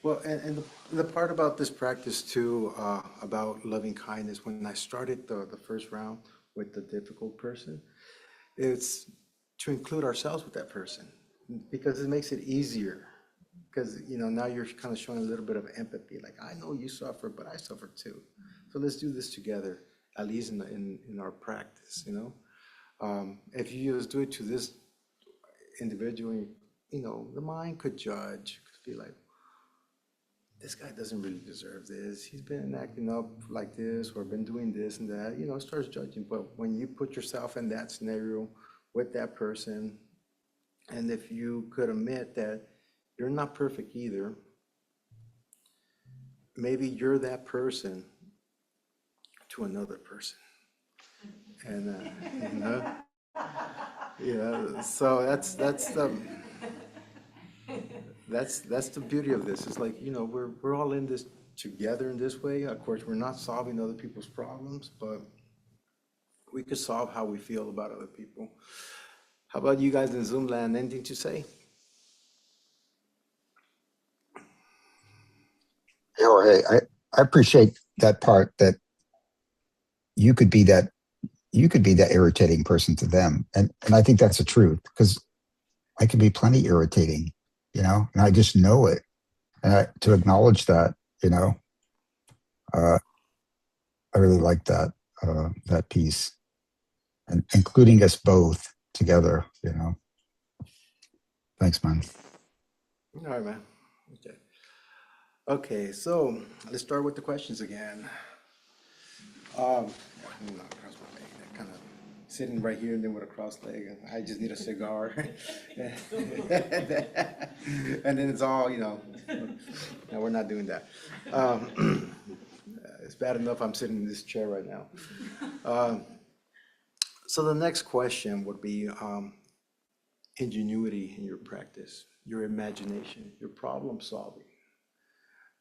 Well, and the part about this practice too, about loving kindness, when I started the first round with the difficult person, it's to include ourselves with that person because it makes it easier. Because, now you're kind of showing a little bit of empathy. Like, I know you suffer, but I suffer too. So let's do this together, at least in our practice. If you just do it to this individual, the mind could judge, could be like, this guy doesn't really deserve this. He's been acting up like this or been doing this and that, it starts judging. But when you put yourself in that scenario with that person, and if you could admit that you're not perfect either, maybe you're that person to another person. And, so that's the beauty of this. It's like, we're all in this together in this way. Of course, we're not solving other people's problems, but we could solve how we feel about other people. How about you guys in Zoom land? Anything to say? Jorge, I appreciate that part that you could be that irritating person to them. And I think that's the truth because I can be plenty irritating, and I just know it. And to acknowledge that, I really like that piece and including us both together, Thanks, man. All right, man. Okay. Okay, so let's start with the questions again. I'm not cross my leg. That kind of sitting right here and then with a crossed leg. And I just need a cigar. And then it's all, no, we're not doing that. It's bad enough I'm sitting in this chair right now. So the next question would be ingenuity in your practice, your imagination, your problem solving.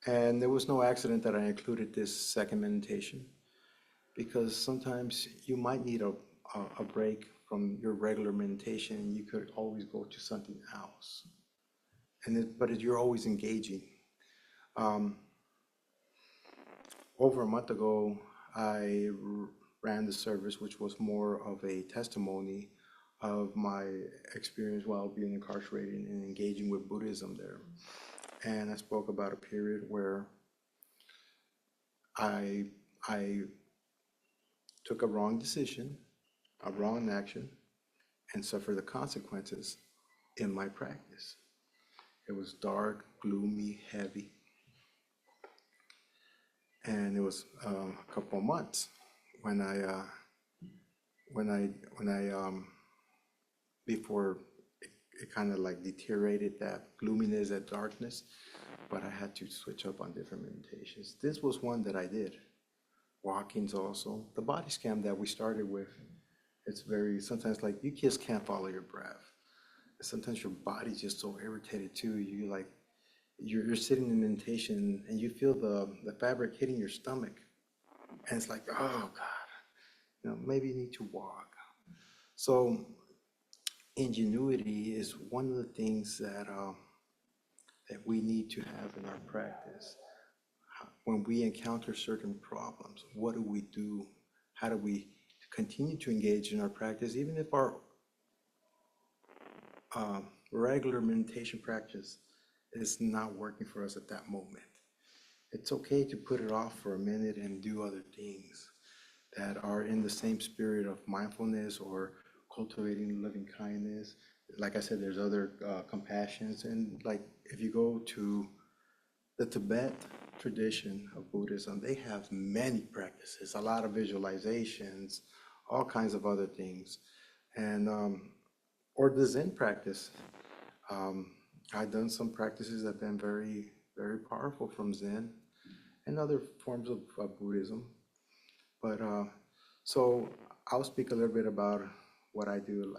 And there was no accident that I included this second meditation because sometimes you might need a break from your regular meditation and you could always go to something else. But you're always engaging. Over a month ago, I ran the service, which was more of a testimony of my experience while being incarcerated and engaging with Buddhism there. And I spoke about a period where I took a wrong decision, a wrong action, and suffered the consequences in my practice. It was dark, gloomy, heavy. And it was a couple of months when I before it kind of like deteriorated, that gloominess, that darkness, but I had to switch up on different meditations. This was one that I did. Walking's also. The body scan that we started with, it's very, sometimes like you just can't follow your breath. And sometimes your body's just so irritated too. You're sitting in meditation and you feel the fabric hitting your stomach. And it's like, oh God, maybe you need to walk. So ingenuity is one of the things that we need to have in our practice. When we encounter certain problems, what do we do? How do we continue to engage in our practice, even if our regular meditation practice is not working for us at that moment? It's okay to put it off for a minute and do other things that are in the same spirit of mindfulness or cultivating loving kindness. Like I said, there's other compassions. And like if you go to the Tibet tradition of Buddhism, they have many practices, a lot of visualizations, all kinds of other things. And, or the Zen practice. I've done some practices that have been very, very powerful from Zen. and other forms of Buddhism. But so I'll speak a little bit about what I do.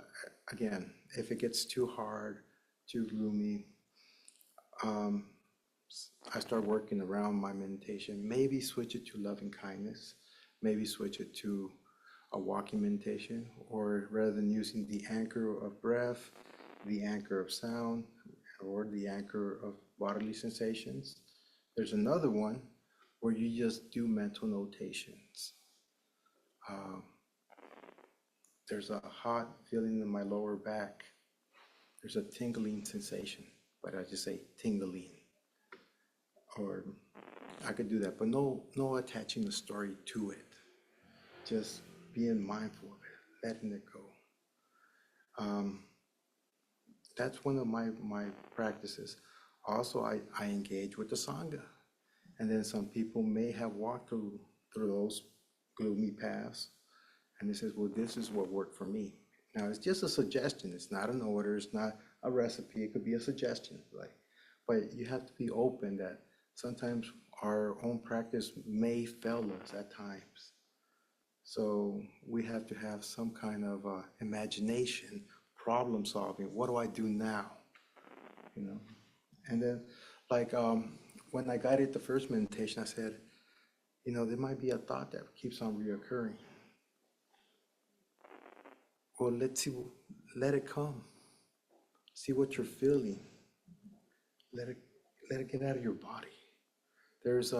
Again, if it gets too hard, too gloomy, um, I start working around my meditation. Maybe switch it to loving kindness. Maybe switch it to a walking meditation, or rather than using the anchor of breath, the anchor of sound, or the anchor of bodily sensations, there's another one where you just do mental notations. Um, there's a hot feeling in my lower back. There's a tingling sensation, but I just say tingling. Or I could do that, but no attaching a story to it. Just being mindful of it, letting it go. That's one of my practices. Also, I engage with the Sangha. And then some people may have walked through those gloomy paths, and they says, well, this is what worked for me. Now, it's just a suggestion. It's not an order. It's not a recipe. It could be a suggestion. But you have to be open that sometimes our own practice may fail us at times. So we have to have some kind of imagination, problem solving. What do I do now? You know, and then when I guided the first meditation, I said, there might be a thought that keeps on reoccurring. Well, let it come. See what you're feeling. Let it get out of your body. There's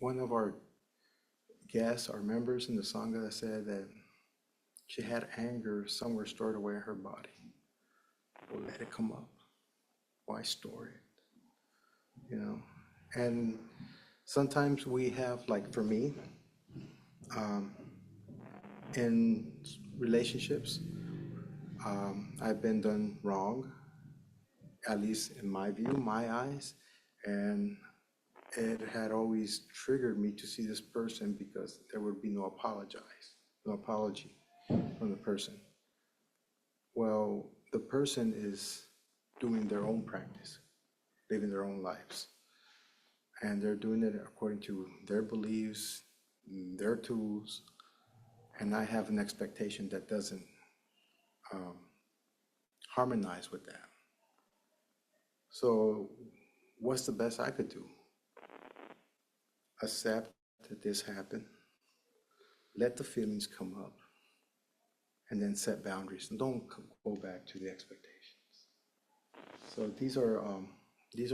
one of our guests, our members in the Sangha, that said that she had anger somewhere stored away in her body. Well, let it come up. Why store it? And sometimes we have, like for me, in relationships, I've been done wrong, at least in my view, my eyes, and it had always triggered me to see this person because there would be no apology from the person. Well, the person is doing their own practice, living their own lives, and they're doing it according to their beliefs, their tools, and I have an expectation that doesn't harmonize with that. So what's the best I could do? Accept that this happened, let the feelings come up, and then set boundaries, and don't go back to the expectations. So these are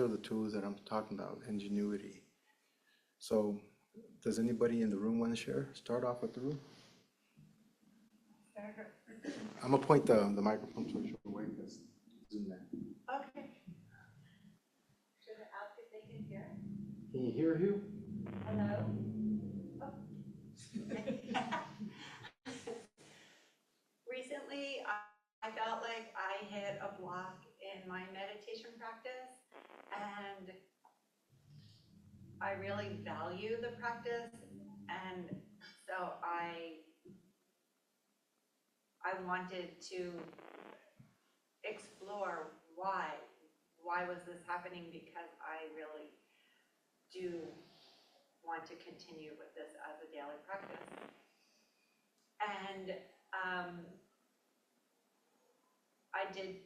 the tools that I'm talking about, ingenuity. So does anybody in the room want to share? Start off with the room. I'm gonna point the microphone towards your way, because zoom that. Okay. Should I ask if they can hear? Can you hear you? Hello? Recently, I felt like I hit a block in my meditation practice, and I really value the practice, and so I wanted to explore why was this happening, because I really do want to continue with this as a daily practice. And I did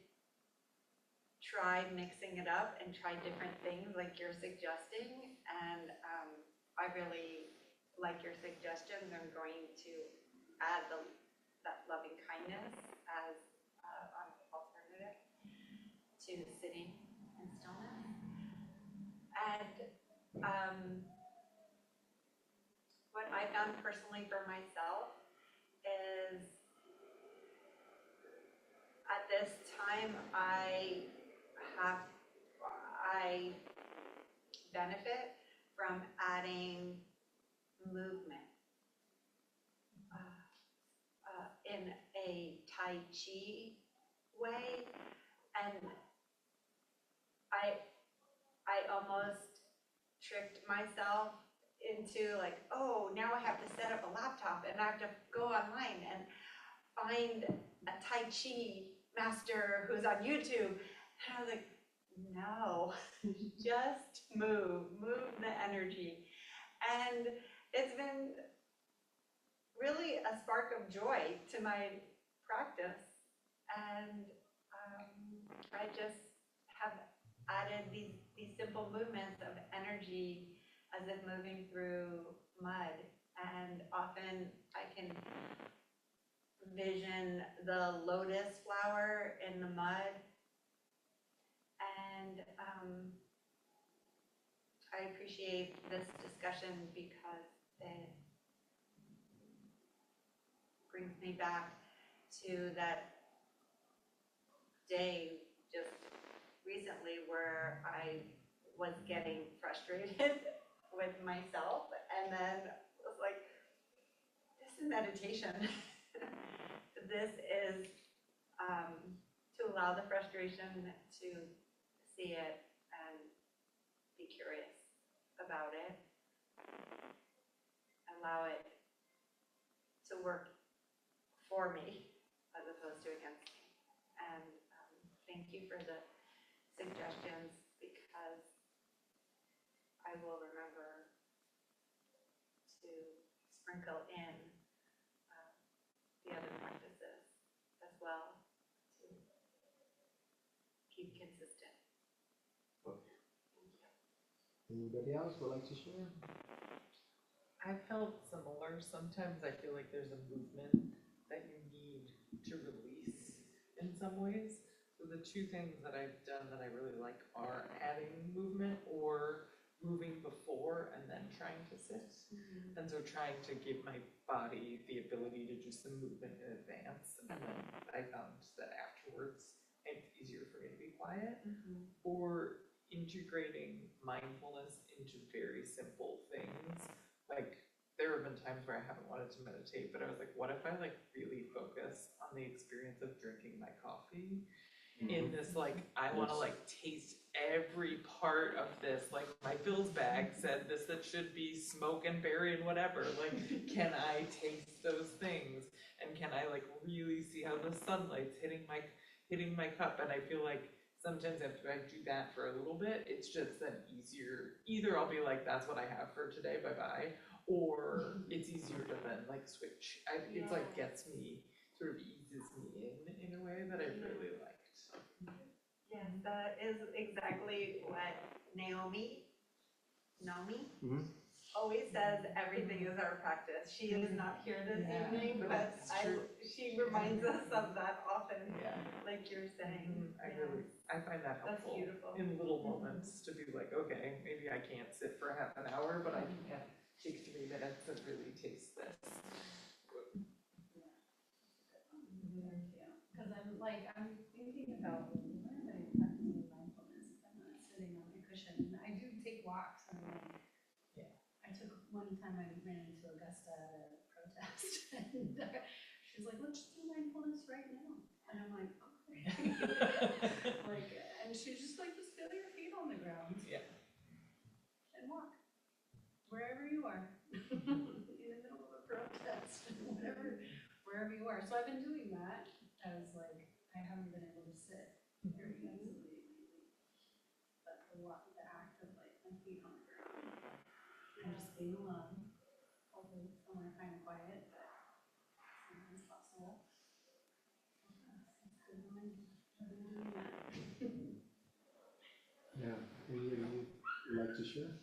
try mixing it up and try different things like you're suggesting, and I really like your suggestions. I'm going to add that loving kindness as an alternative to sitting in stillness. And what I found personally for myself is at this time I benefit from adding movement in a Tai Chi way, and I almost tricked myself into like, oh, now I have to set up a laptop and I have to go online and find a Tai Chi master who's on YouTube. And I was like, no, just move the energy. And it's been really a spark of joy to my practice. And I just have added these simple movements of energy as if moving through mud. And often I can vision the lotus flower in the mud. And I appreciate this discussion because it brings me back to that day just recently where I was getting frustrated with myself, and then was like, this is meditation. This is to allow the frustration to see it and be curious about it, allow it to work for me as opposed to against me. And thank you for the suggestions, because I will remember to sprinkle in the other practices as well to keep consistent. Anybody else would like to share? I felt similar. Sometimes I feel like there's a movement that you need to release in some ways. So the two things that I've done that I really like are adding movement or moving before and then trying to sit. And so trying to give my body the ability to do some movement in advance. And then I found that afterwards it's easier for me to be quiet. Or integrating mindfulness into very simple things. Like there have been times where I haven't wanted to meditate, but I was like, what if I like really focus on the experience of drinking my coffee? In this, like, I want to like taste every part of this. Like my Phil's bag said this, that should be smoke and berry and whatever. Like, can I taste those things? And can I like really see how the sunlight's hitting my cup? And I feel like sometimes after I do that for a little bit, it's just then easier. Either I'll be like, that's what I have for today, bye-bye. Or it's easier to then like switch. It's like gets me, sort of eases me in a way that I really liked. Yes, that is exactly what Naomi always says. Everything is our practice. She is not here this evening, but she reminds us of that often, like you're saying. I find that helpful. That's beautiful. In little moments to be like, okay, maybe I can't sit for half an hour, but I can take 3 minutes and really taste this. Because I'm thinking about when am I practicing mindfulness if I'm not sitting on my cushion. And I do take walks, and I took one time I ran into Augusta at a protest, and she's like, let's do mindfulness right now. And I'm like, okay. And she's just like, just feel your feet on the ground. And walk wherever you are. In the middle of a protest, wherever you are. So I've been doing that. As like, I haven't been able to sit very easily lately. But the act of like my feet on the ground and just being alone, hopefully somewhere kind of quiet, but sometimes possible. It's good when I've been doing that. Yeah, any of you would like to share?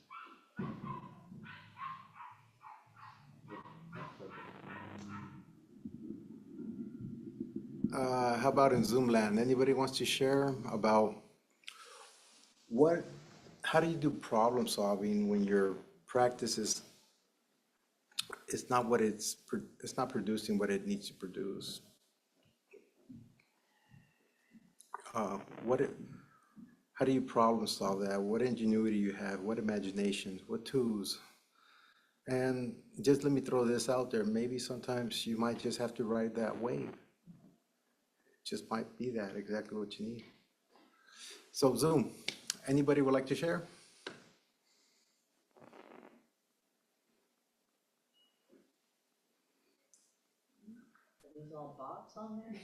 How about in Zoom land? Anybody wants to share about how do you do problem solving when your practice is it's not producing what it needs to produce? How do you problem solve that? What ingenuity you have? What imagination? What tools? And just let me throw this out there. Maybe sometimes you might just have to ride that wave. It just might be that exactly what you need. So Zoom, anybody would like to share? those all bots on there?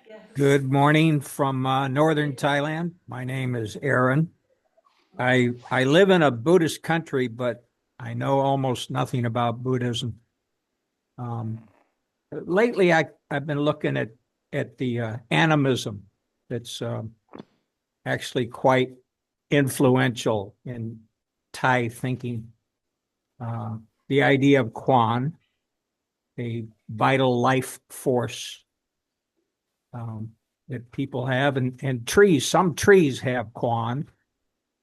Yes. Good morning from northern Thailand. My name is Aaron. I live in a Buddhist country, but I know almost nothing about Buddhism. Lately, I've been looking at the animism that's actually quite influential in Thai thinking. The idea of Kwan, a vital life force that people have, and trees. Some trees have Kwan,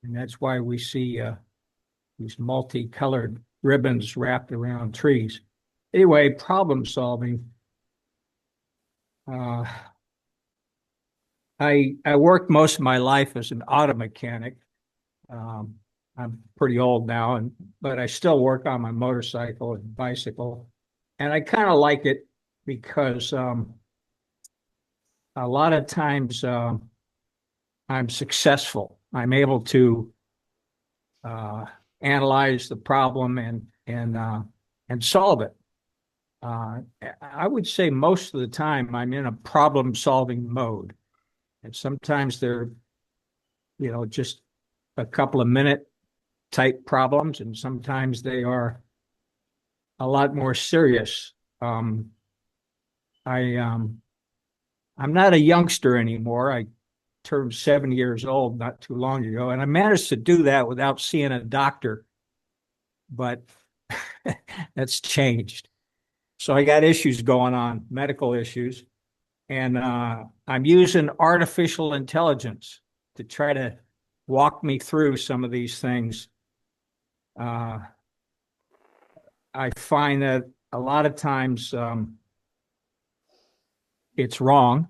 and that's why we see these multicolored ribbons wrapped around trees. Anyway, problem solving. I worked most of my life as an auto mechanic. I'm pretty old now, but I still work on my motorcycle and bicycle, and I kind of like it because a lot of times I'm successful. I'm able to analyze the problem and solve it. I would say most of the time I'm in a problem-solving mode, and sometimes they're, just a couple of minute type problems, and sometimes they are a lot more serious. I'm not a youngster anymore. I turned 70 years old not too long ago, and I managed to do that without seeing a doctor, but that's changed. So I got issues going on, medical issues, and I'm using artificial intelligence to try to walk me through some of these things. I find that a lot of times it's wrong.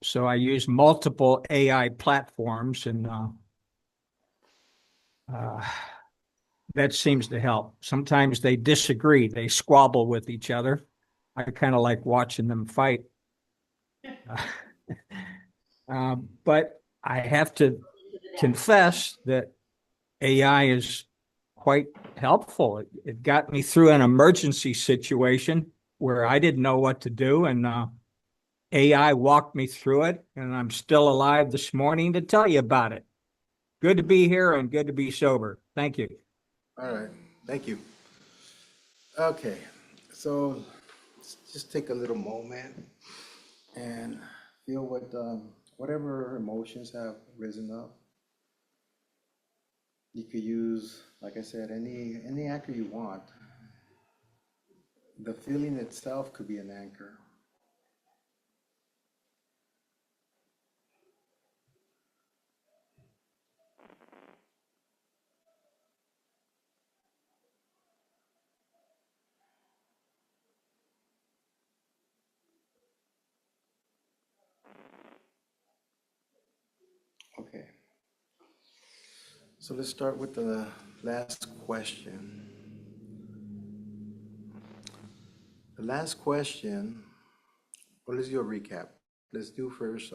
So I use multiple AI platforms, and that seems to help. Sometimes they disagree, they squabble with each other. I kind of like watching them fight. But I have to confess that AI is quite helpful. It got me through an emergency situation where I didn't know what to do, and AI walked me through it, and I'm still alive this morning to tell you about it. Good to be here and good to be sober. Thank you. All right, thank you. Okay, so just take a little moment and feel whatever emotions have risen up. You could use, like I said, any anchor you want. The feeling itself could be an anchor. Okay. So let's start with the last question. The last question, well, let's do a recap. Let's do first,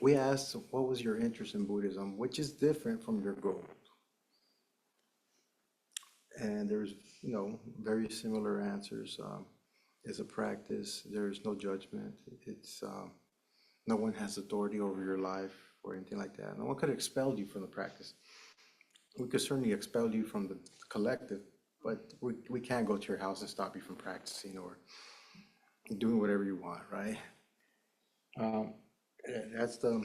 we asked, what was your interest in Buddhism, which is different from your goal? And there's, very similar answers. It's a practice. There's no judgment. It's no one has authority over your life or anything like that. No one could expel you from the practice. We could certainly expel you from the collective, but we can't go to your house and stop you from practicing or doing whatever you want, right? Um, that's the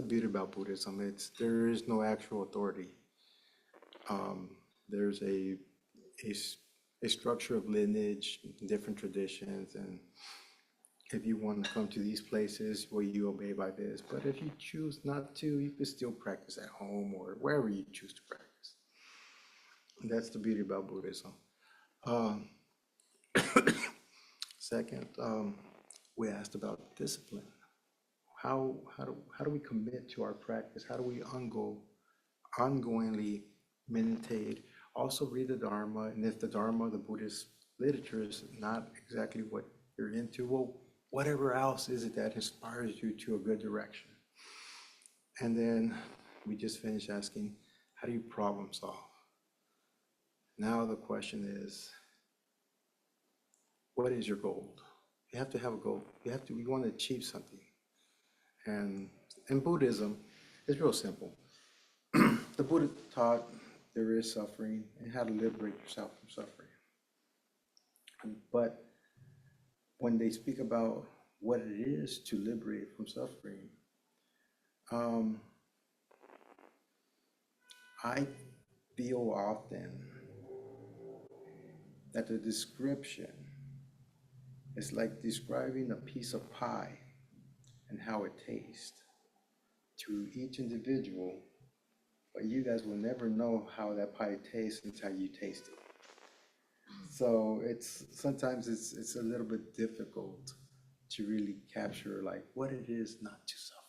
beauty about Buddhism. There is no actual authority. There's a structure of lineage, different traditions, and if you want to come to these places, well, you obey by this. But if you choose not to, you can still practice at home or wherever you choose to practice. And that's the beauty about Buddhism. Um, Second, we asked about discipline. How do we commit to our practice? How do we ongoingly meditate? Also read the Dharma, and if the Dharma, the Buddhist literature is not exactly what you're into, well, whatever else is it that inspires you to a good direction? And then we just finished asking, how do you problem solve? Now the question is, what is your goal? You have to have a goal. You want to achieve something. And in Buddhism, it's real simple. The Buddha taught there is suffering and how to liberate yourself from suffering. But when they speak about what it is to liberate from suffering, I feel often that the description is like describing a piece of pie and how it tastes to each individual, but you guys will never know how that pie tastes until you taste it. So sometimes it's a little bit difficult to really capture like what it is not to suffer.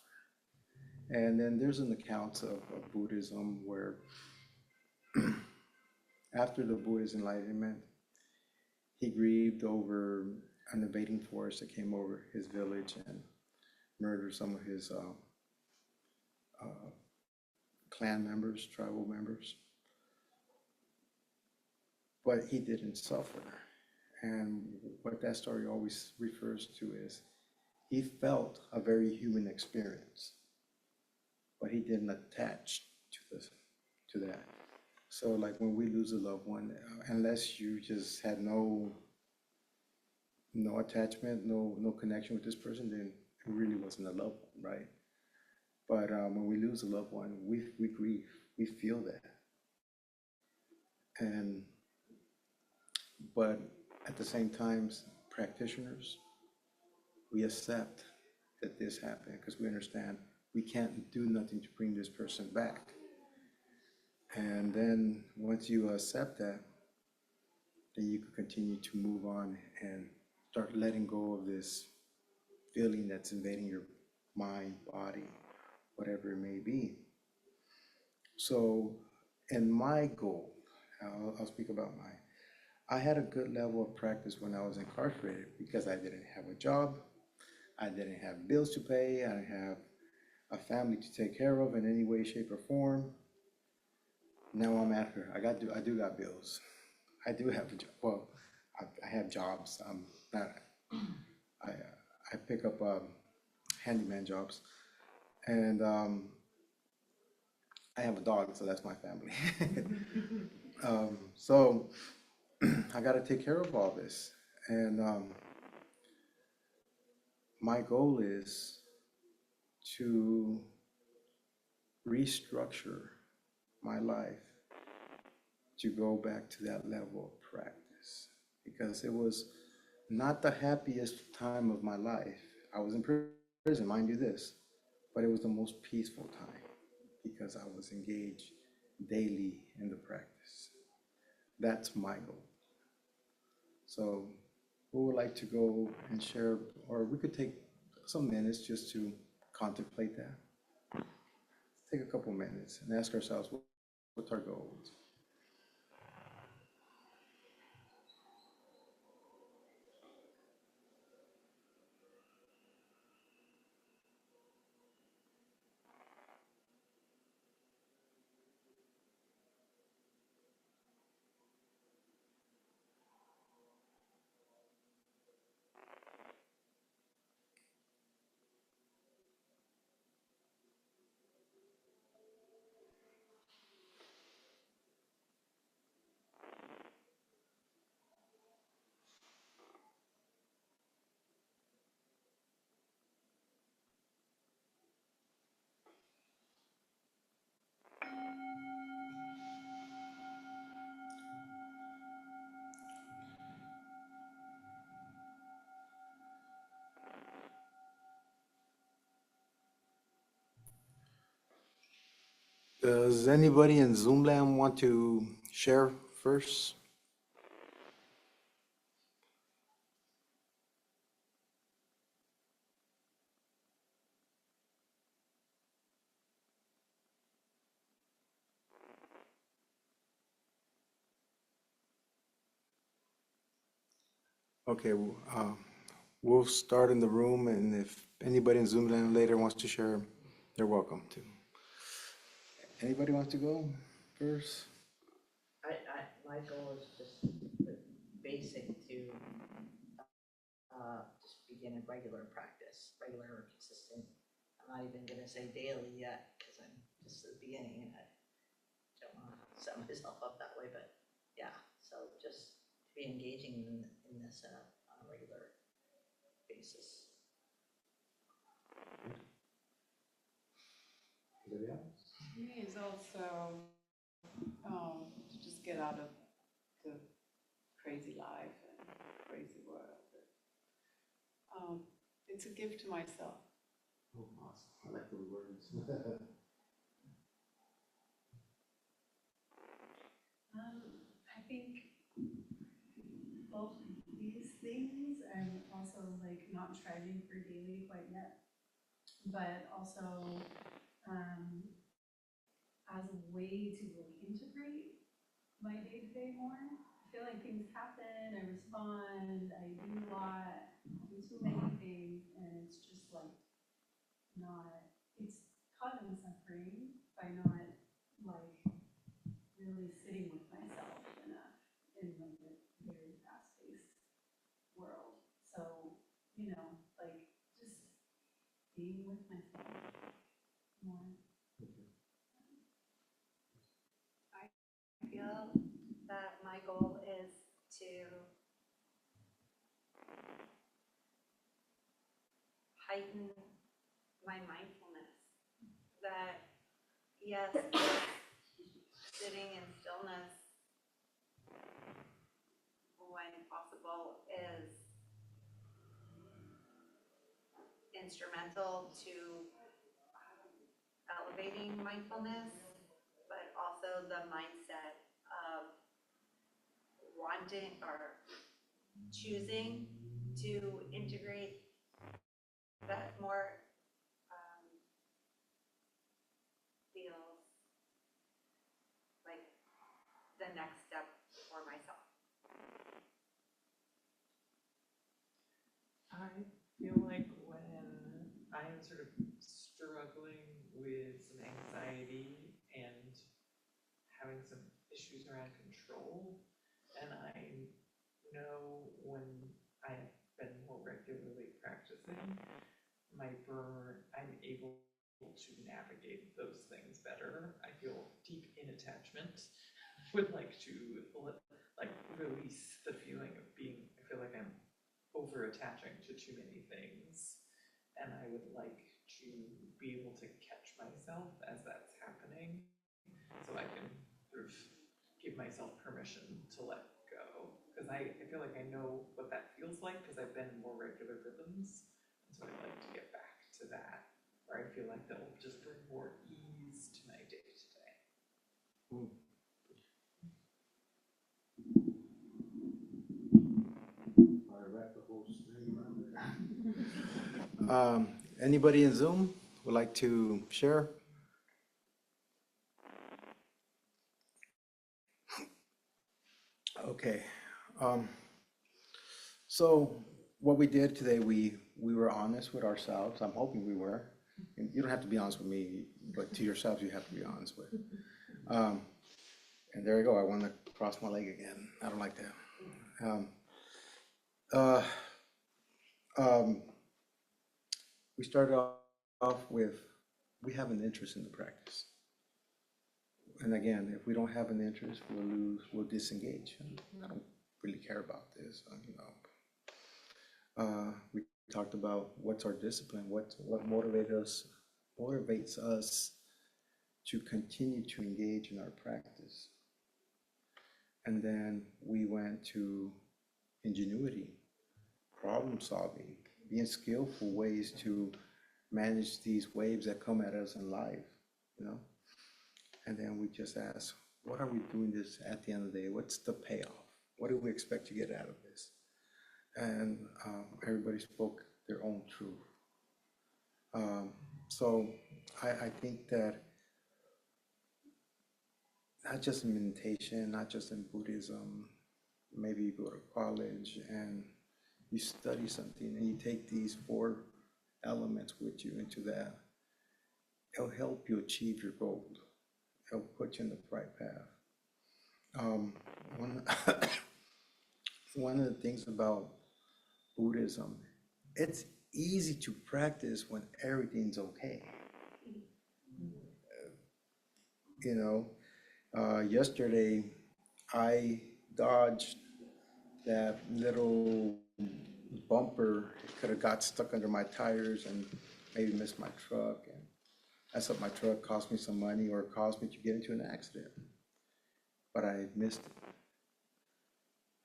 And then there's an account of Buddhism where after the Buddha's enlightenment, he grieved over an invading force that came over his village and murdered some of his clan members, tribal members. But he didn't suffer. And what that story always refers to is he felt a very human experience, but he didn't attach to that. So like when we lose a loved one, unless you just had no attachment, no connection with this person, then it really wasn't a loved one, right? But when we lose a loved one, we grieve, we feel that. But at the same time, practitioners, we accept that this happened because we understand we can't do nothing to bring this person back. And then once you accept that, then you can continue to move on and start letting go of this feeling that's invading your mind, body, whatever it may be. So, and my goal, I'll speak about mine. I had a good level of practice when I was incarcerated because I didn't have a job, I didn't have bills to pay, I didn't have a family to take care of in any way, shape, or form. Now I'm at her. I do got bills. I do have a job. Well, I have jobs. I'm not. I pick up handyman jobs, and I have a dog, so that's my family. So I got to take care of all this, and my goal is to restructure my life to go back to that level of practice because it was not the happiest time of my life. I was in prison, mind you this, but it was the most peaceful time because I was engaged daily in the practice. That's my goal. So we would like to go and share, or we could take some minutes just to contemplate that. Take a couple minutes and ask ourselves, what's our goals? Does anybody in Zoomland want to share first? Okay, we'll start in the room, and if anybody in Zoomland later wants to share, they're welcome to. Anybody wants to go first? My goal is just the basic to begin a regular practice, regular or consistent. I'm not even gonna say daily yet, because I'm just at the beginning and I don't wanna set myself up that way, but yeah, so just to be engaging in this on a regular basis. Anybody else? For me, is also to just get out of the crazy life and crazy world. It's a gift to myself. Oh, awesome. I like those words. I think both these things, and also like not striving for daily quite yet, but also as a way to really integrate my day-to-day more. I feel like things happen, I respond, I do a lot, I do too many things, and it's just like not, it's causing suffering by not like really sitting with myself enough in like a very fast-paced world. So, you know, like just being with myself more. I feel that my goal is to heighten my mindfulness. That yes, sitting in stillness when possible is instrumental to elevating mindfulness, but also the mindset of wanting or choosing to integrate that more feels like the next step for myself. I feel like when I am sort of struggling with some anxiety and having some issues around control, and I know when I have been more regularly practicing, I'm able to navigate those things better. I feel deep in attachment, would like to like release the feeling of being, I feel like I'm over attaching to too many things, and I would like to be able to catch myself as that's happening, so I can sort of give myself permission to let go, because I feel like I know what that feels like because I've been in more regular rhythms, and so I'd like to get back to that, where I feel like that will just bring more ease to my day-to-day. Anybody in Zoom would like to share? Okay. So what we did today, we were honest with ourselves. I'm hoping we were. And you don't have to be honest with me, but to yourselves you have to be honest with. And there you go. I want to cross my leg again. I don't like that. We started off with, we have an interest in the practice. And again, if we don't have an interest, we'll disengage. I don't really care about this, you know. We talked about what's our discipline, what motivates us to continue to engage in our practice. And then we went to ingenuity, problem solving, being skillful ways to manage these waves that come at us in life, you know. And then we just asked, what are we doing this at the end of the day? What's the payoff? What do we expect to get out of this? And everybody spoke their own truth. So I think that not just in meditation, not just in Buddhism, maybe you go to college and you study something and you take these 4 elements with you into that. It'll help you achieve your goal. It'll put you in the right path. One of the things about Buddhism, it's easy to practice when everything's okay. You know, yesterday I dodged that little bumper. It could have got stuck under my tires and maybe missed my truck. And mess up my truck, cost me some money, or caused me to get into an accident. But I missed it.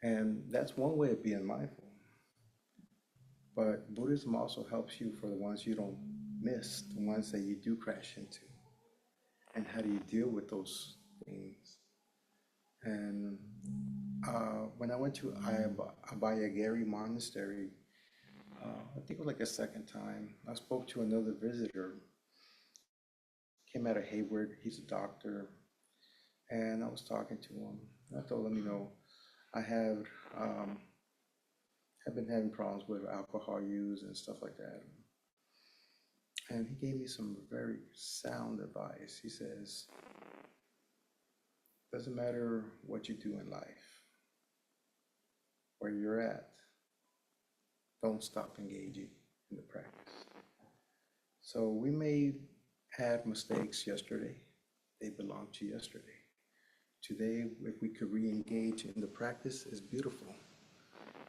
And that's one way of being mindful. But Buddhism also helps you for the ones you don't miss, the ones that you do crash into. And how do you deal with those things? And when I went to Abhayagiri Monastery, I think it was like a second time, I spoke to another visitor, came out of Hayward, he's a doctor, and I was talking to him. I told him, you know, I have been having problems with alcohol use and stuff like that. And he gave me some very sound advice. He says, doesn't matter what you do in life, where you're at, don't stop engaging in the practice. So we may have mistakes yesterday. They belong to yesterday. Today, if we could re-engage in the practice, is beautiful.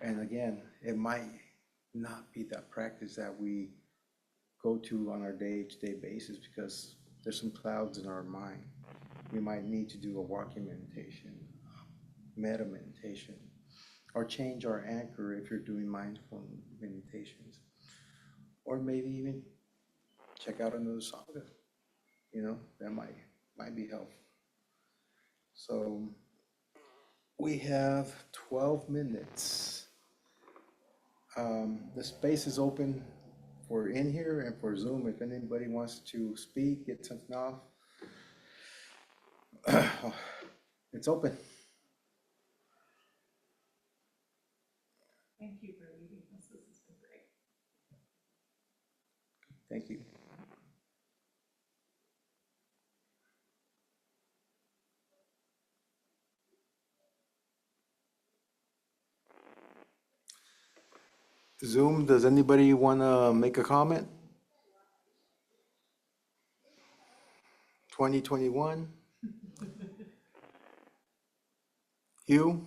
And again, it might not be that practice that we go to on our day-to-day basis because there's some clouds in our mind. We might need to do a walking meditation, metta meditation, or change our anchor if you're doing mindful meditations. Or maybe even check out another Sangha. You know, that might be helpful. So we have 12 minutes. The space is open for in here and for Zoom. If anybody wants to speak, get something off, it's open. Thank you for leading us. This has been great. Thank you. Zoom, does anybody want to make a comment? 2021? You?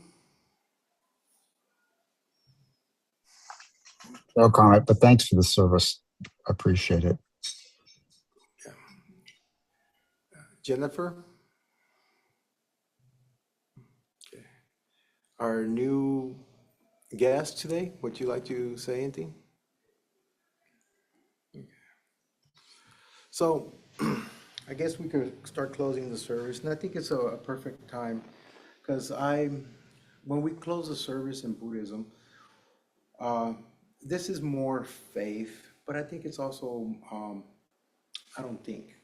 No comment, but thanks for the service. Appreciate it. Jennifer? Okay. Our new guest today, would you like to say anything? Okay. So I guess we could start closing the service, and I think it's a perfect time because when we close the service in Buddhism, this is more faith, but I think it's also, I don't think,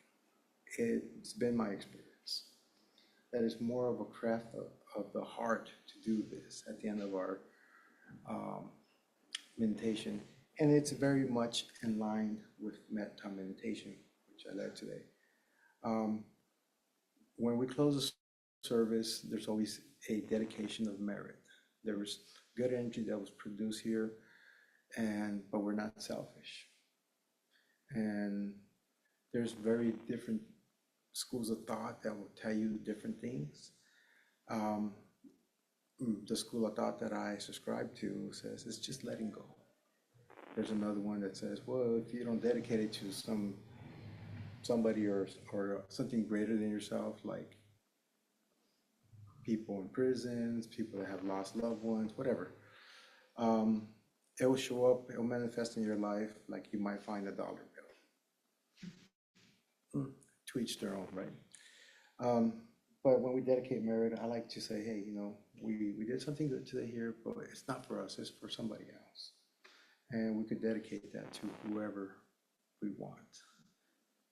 it's been my experience that it's more of a craft of the heart to do this at the end of our meditation. And it's very much in line with metta meditation, which I led today. When we close the service, there's always a dedication of merit. There was good energy that was produced here, but we're not selfish. And there's very different schools of thought that will tell you different things. The school of thought that I subscribe to says it's just letting go. There's another one that says, well, if you don't dedicate it to somebody or something greater than yourself, like people in prisons, people that have lost loved ones, whatever, it will show up, it will manifest in your life like you might find a dollar bill. To each their own, right? But when we dedicate merit, I like to say, hey, you know, we did something good today here, but it's not for us, it's for somebody else. And we could dedicate that to whoever we want.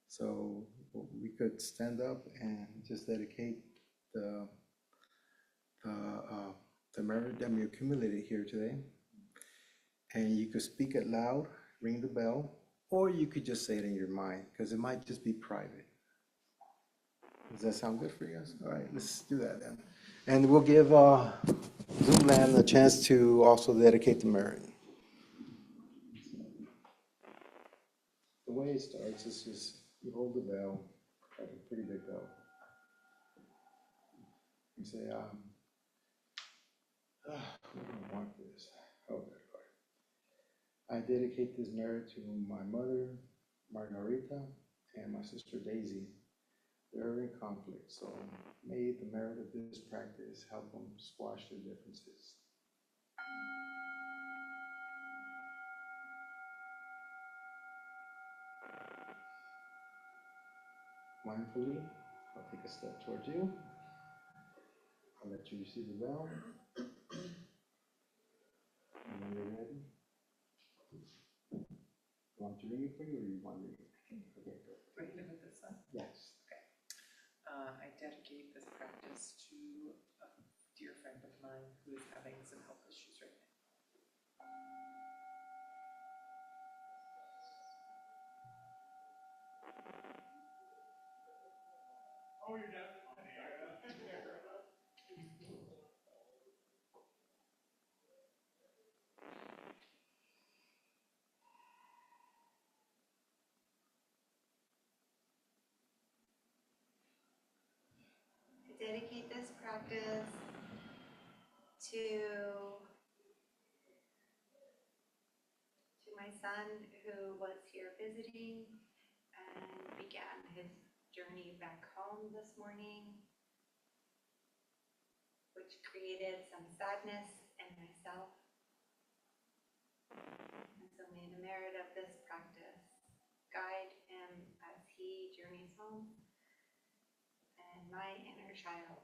So we could stand up and just dedicate the merit that we accumulated here today. And you could speak it loud, ring the bell, or you could just say it in your mind, because it might just be private. Does that sound good for you guys? All right, let's do that then. And we'll give Zoomland a chance to also dedicate the merit. the way it starts is just, you hold the bell, like a pretty big bell. You say, what do I want this? Oh, good Lord. I dedicate this merit to my mother, Margarita, and my sister Daisy. They're in conflict, so may the merit of this practice help them squash their differences. Mindfully, I'll take a step towards you. I'll let you receive the bell. And when you're ready, you want to ring it for you, or you want me to? Okay, good. Right, live with this one. Yes. I dedicate this practice to a dear friend of mine who is having some health issues right now. Oh, you're done? I dedicate this practice to my son who was here visiting and began his journey back home this morning, which created some sadness in myself. And so may the merit of this practice guide him as he journeys home, and my inner child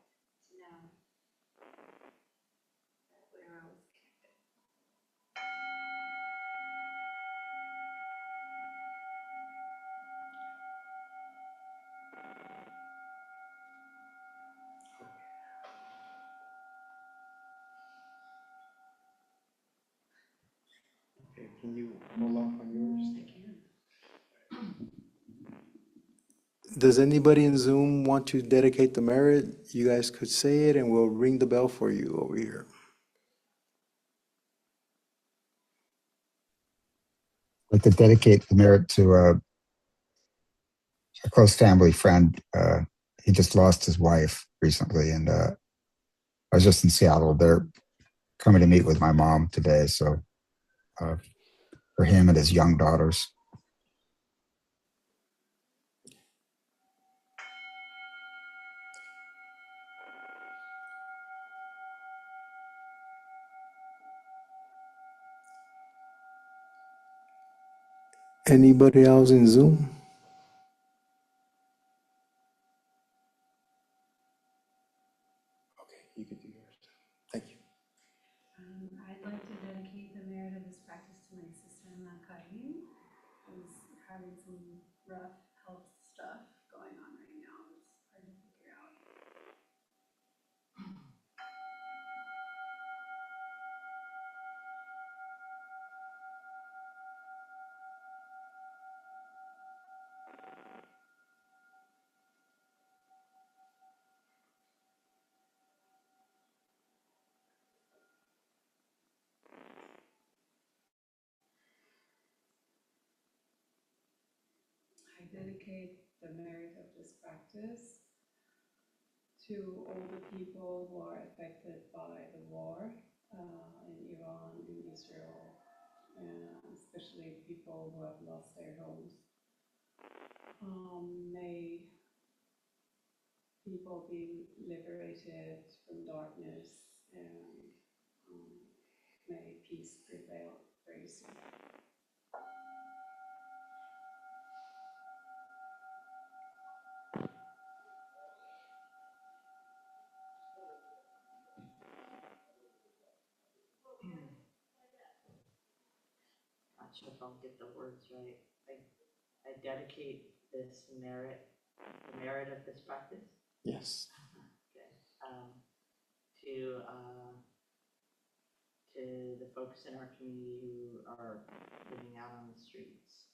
to know that we're always connected. Okay, can you hold off on yours? I can. Does anybody in Zoom want to dedicate the merit? You guys could say it and we'll ring the bell for you over here. I'd like to dedicate the merit to a close family friend. He just lost his wife recently, and I was just in Seattle. They're coming to meet with my mom today, so for him and his young daughters. Anybody else in Zoom? Okay, you can do yours. Thank you. I'd like to dedicate the merit of this practice to my sister-in-law, Karim, who's having some rough health stuff going on right now. It's hard to figure out. I dedicate the merit of this practice to all the people who are affected by the war in Iran, in Israel, and especially people who have lost their homes. May people be liberated from darkness, and may peace prevail very soon. Not sure if I'll get the words right. I dedicate this merit, the merit of this practice. Yes. Okay. To the folks in our community who are living out on the streets.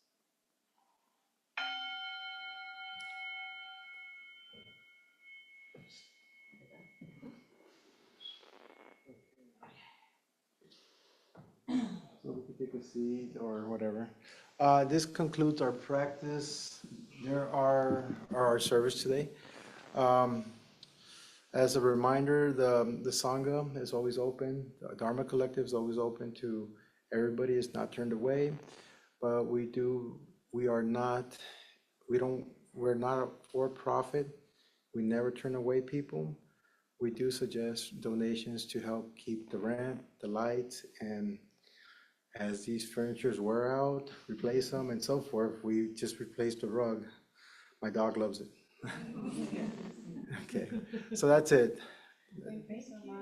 So we can take a seat or whatever. This concludes our practice. There are our service today. Um, As a reminder, the Sangha is always open. The Dharma Collective is always open to everybody. It's not turned away. But we're not a for-profit. We never turn away people. We do suggest donations to help keep the rent, the lights, and as these furnitures wear out, replace them and so forth. We just replaced the rug. My dog loves it. Okay, so that's it. Thank you so much.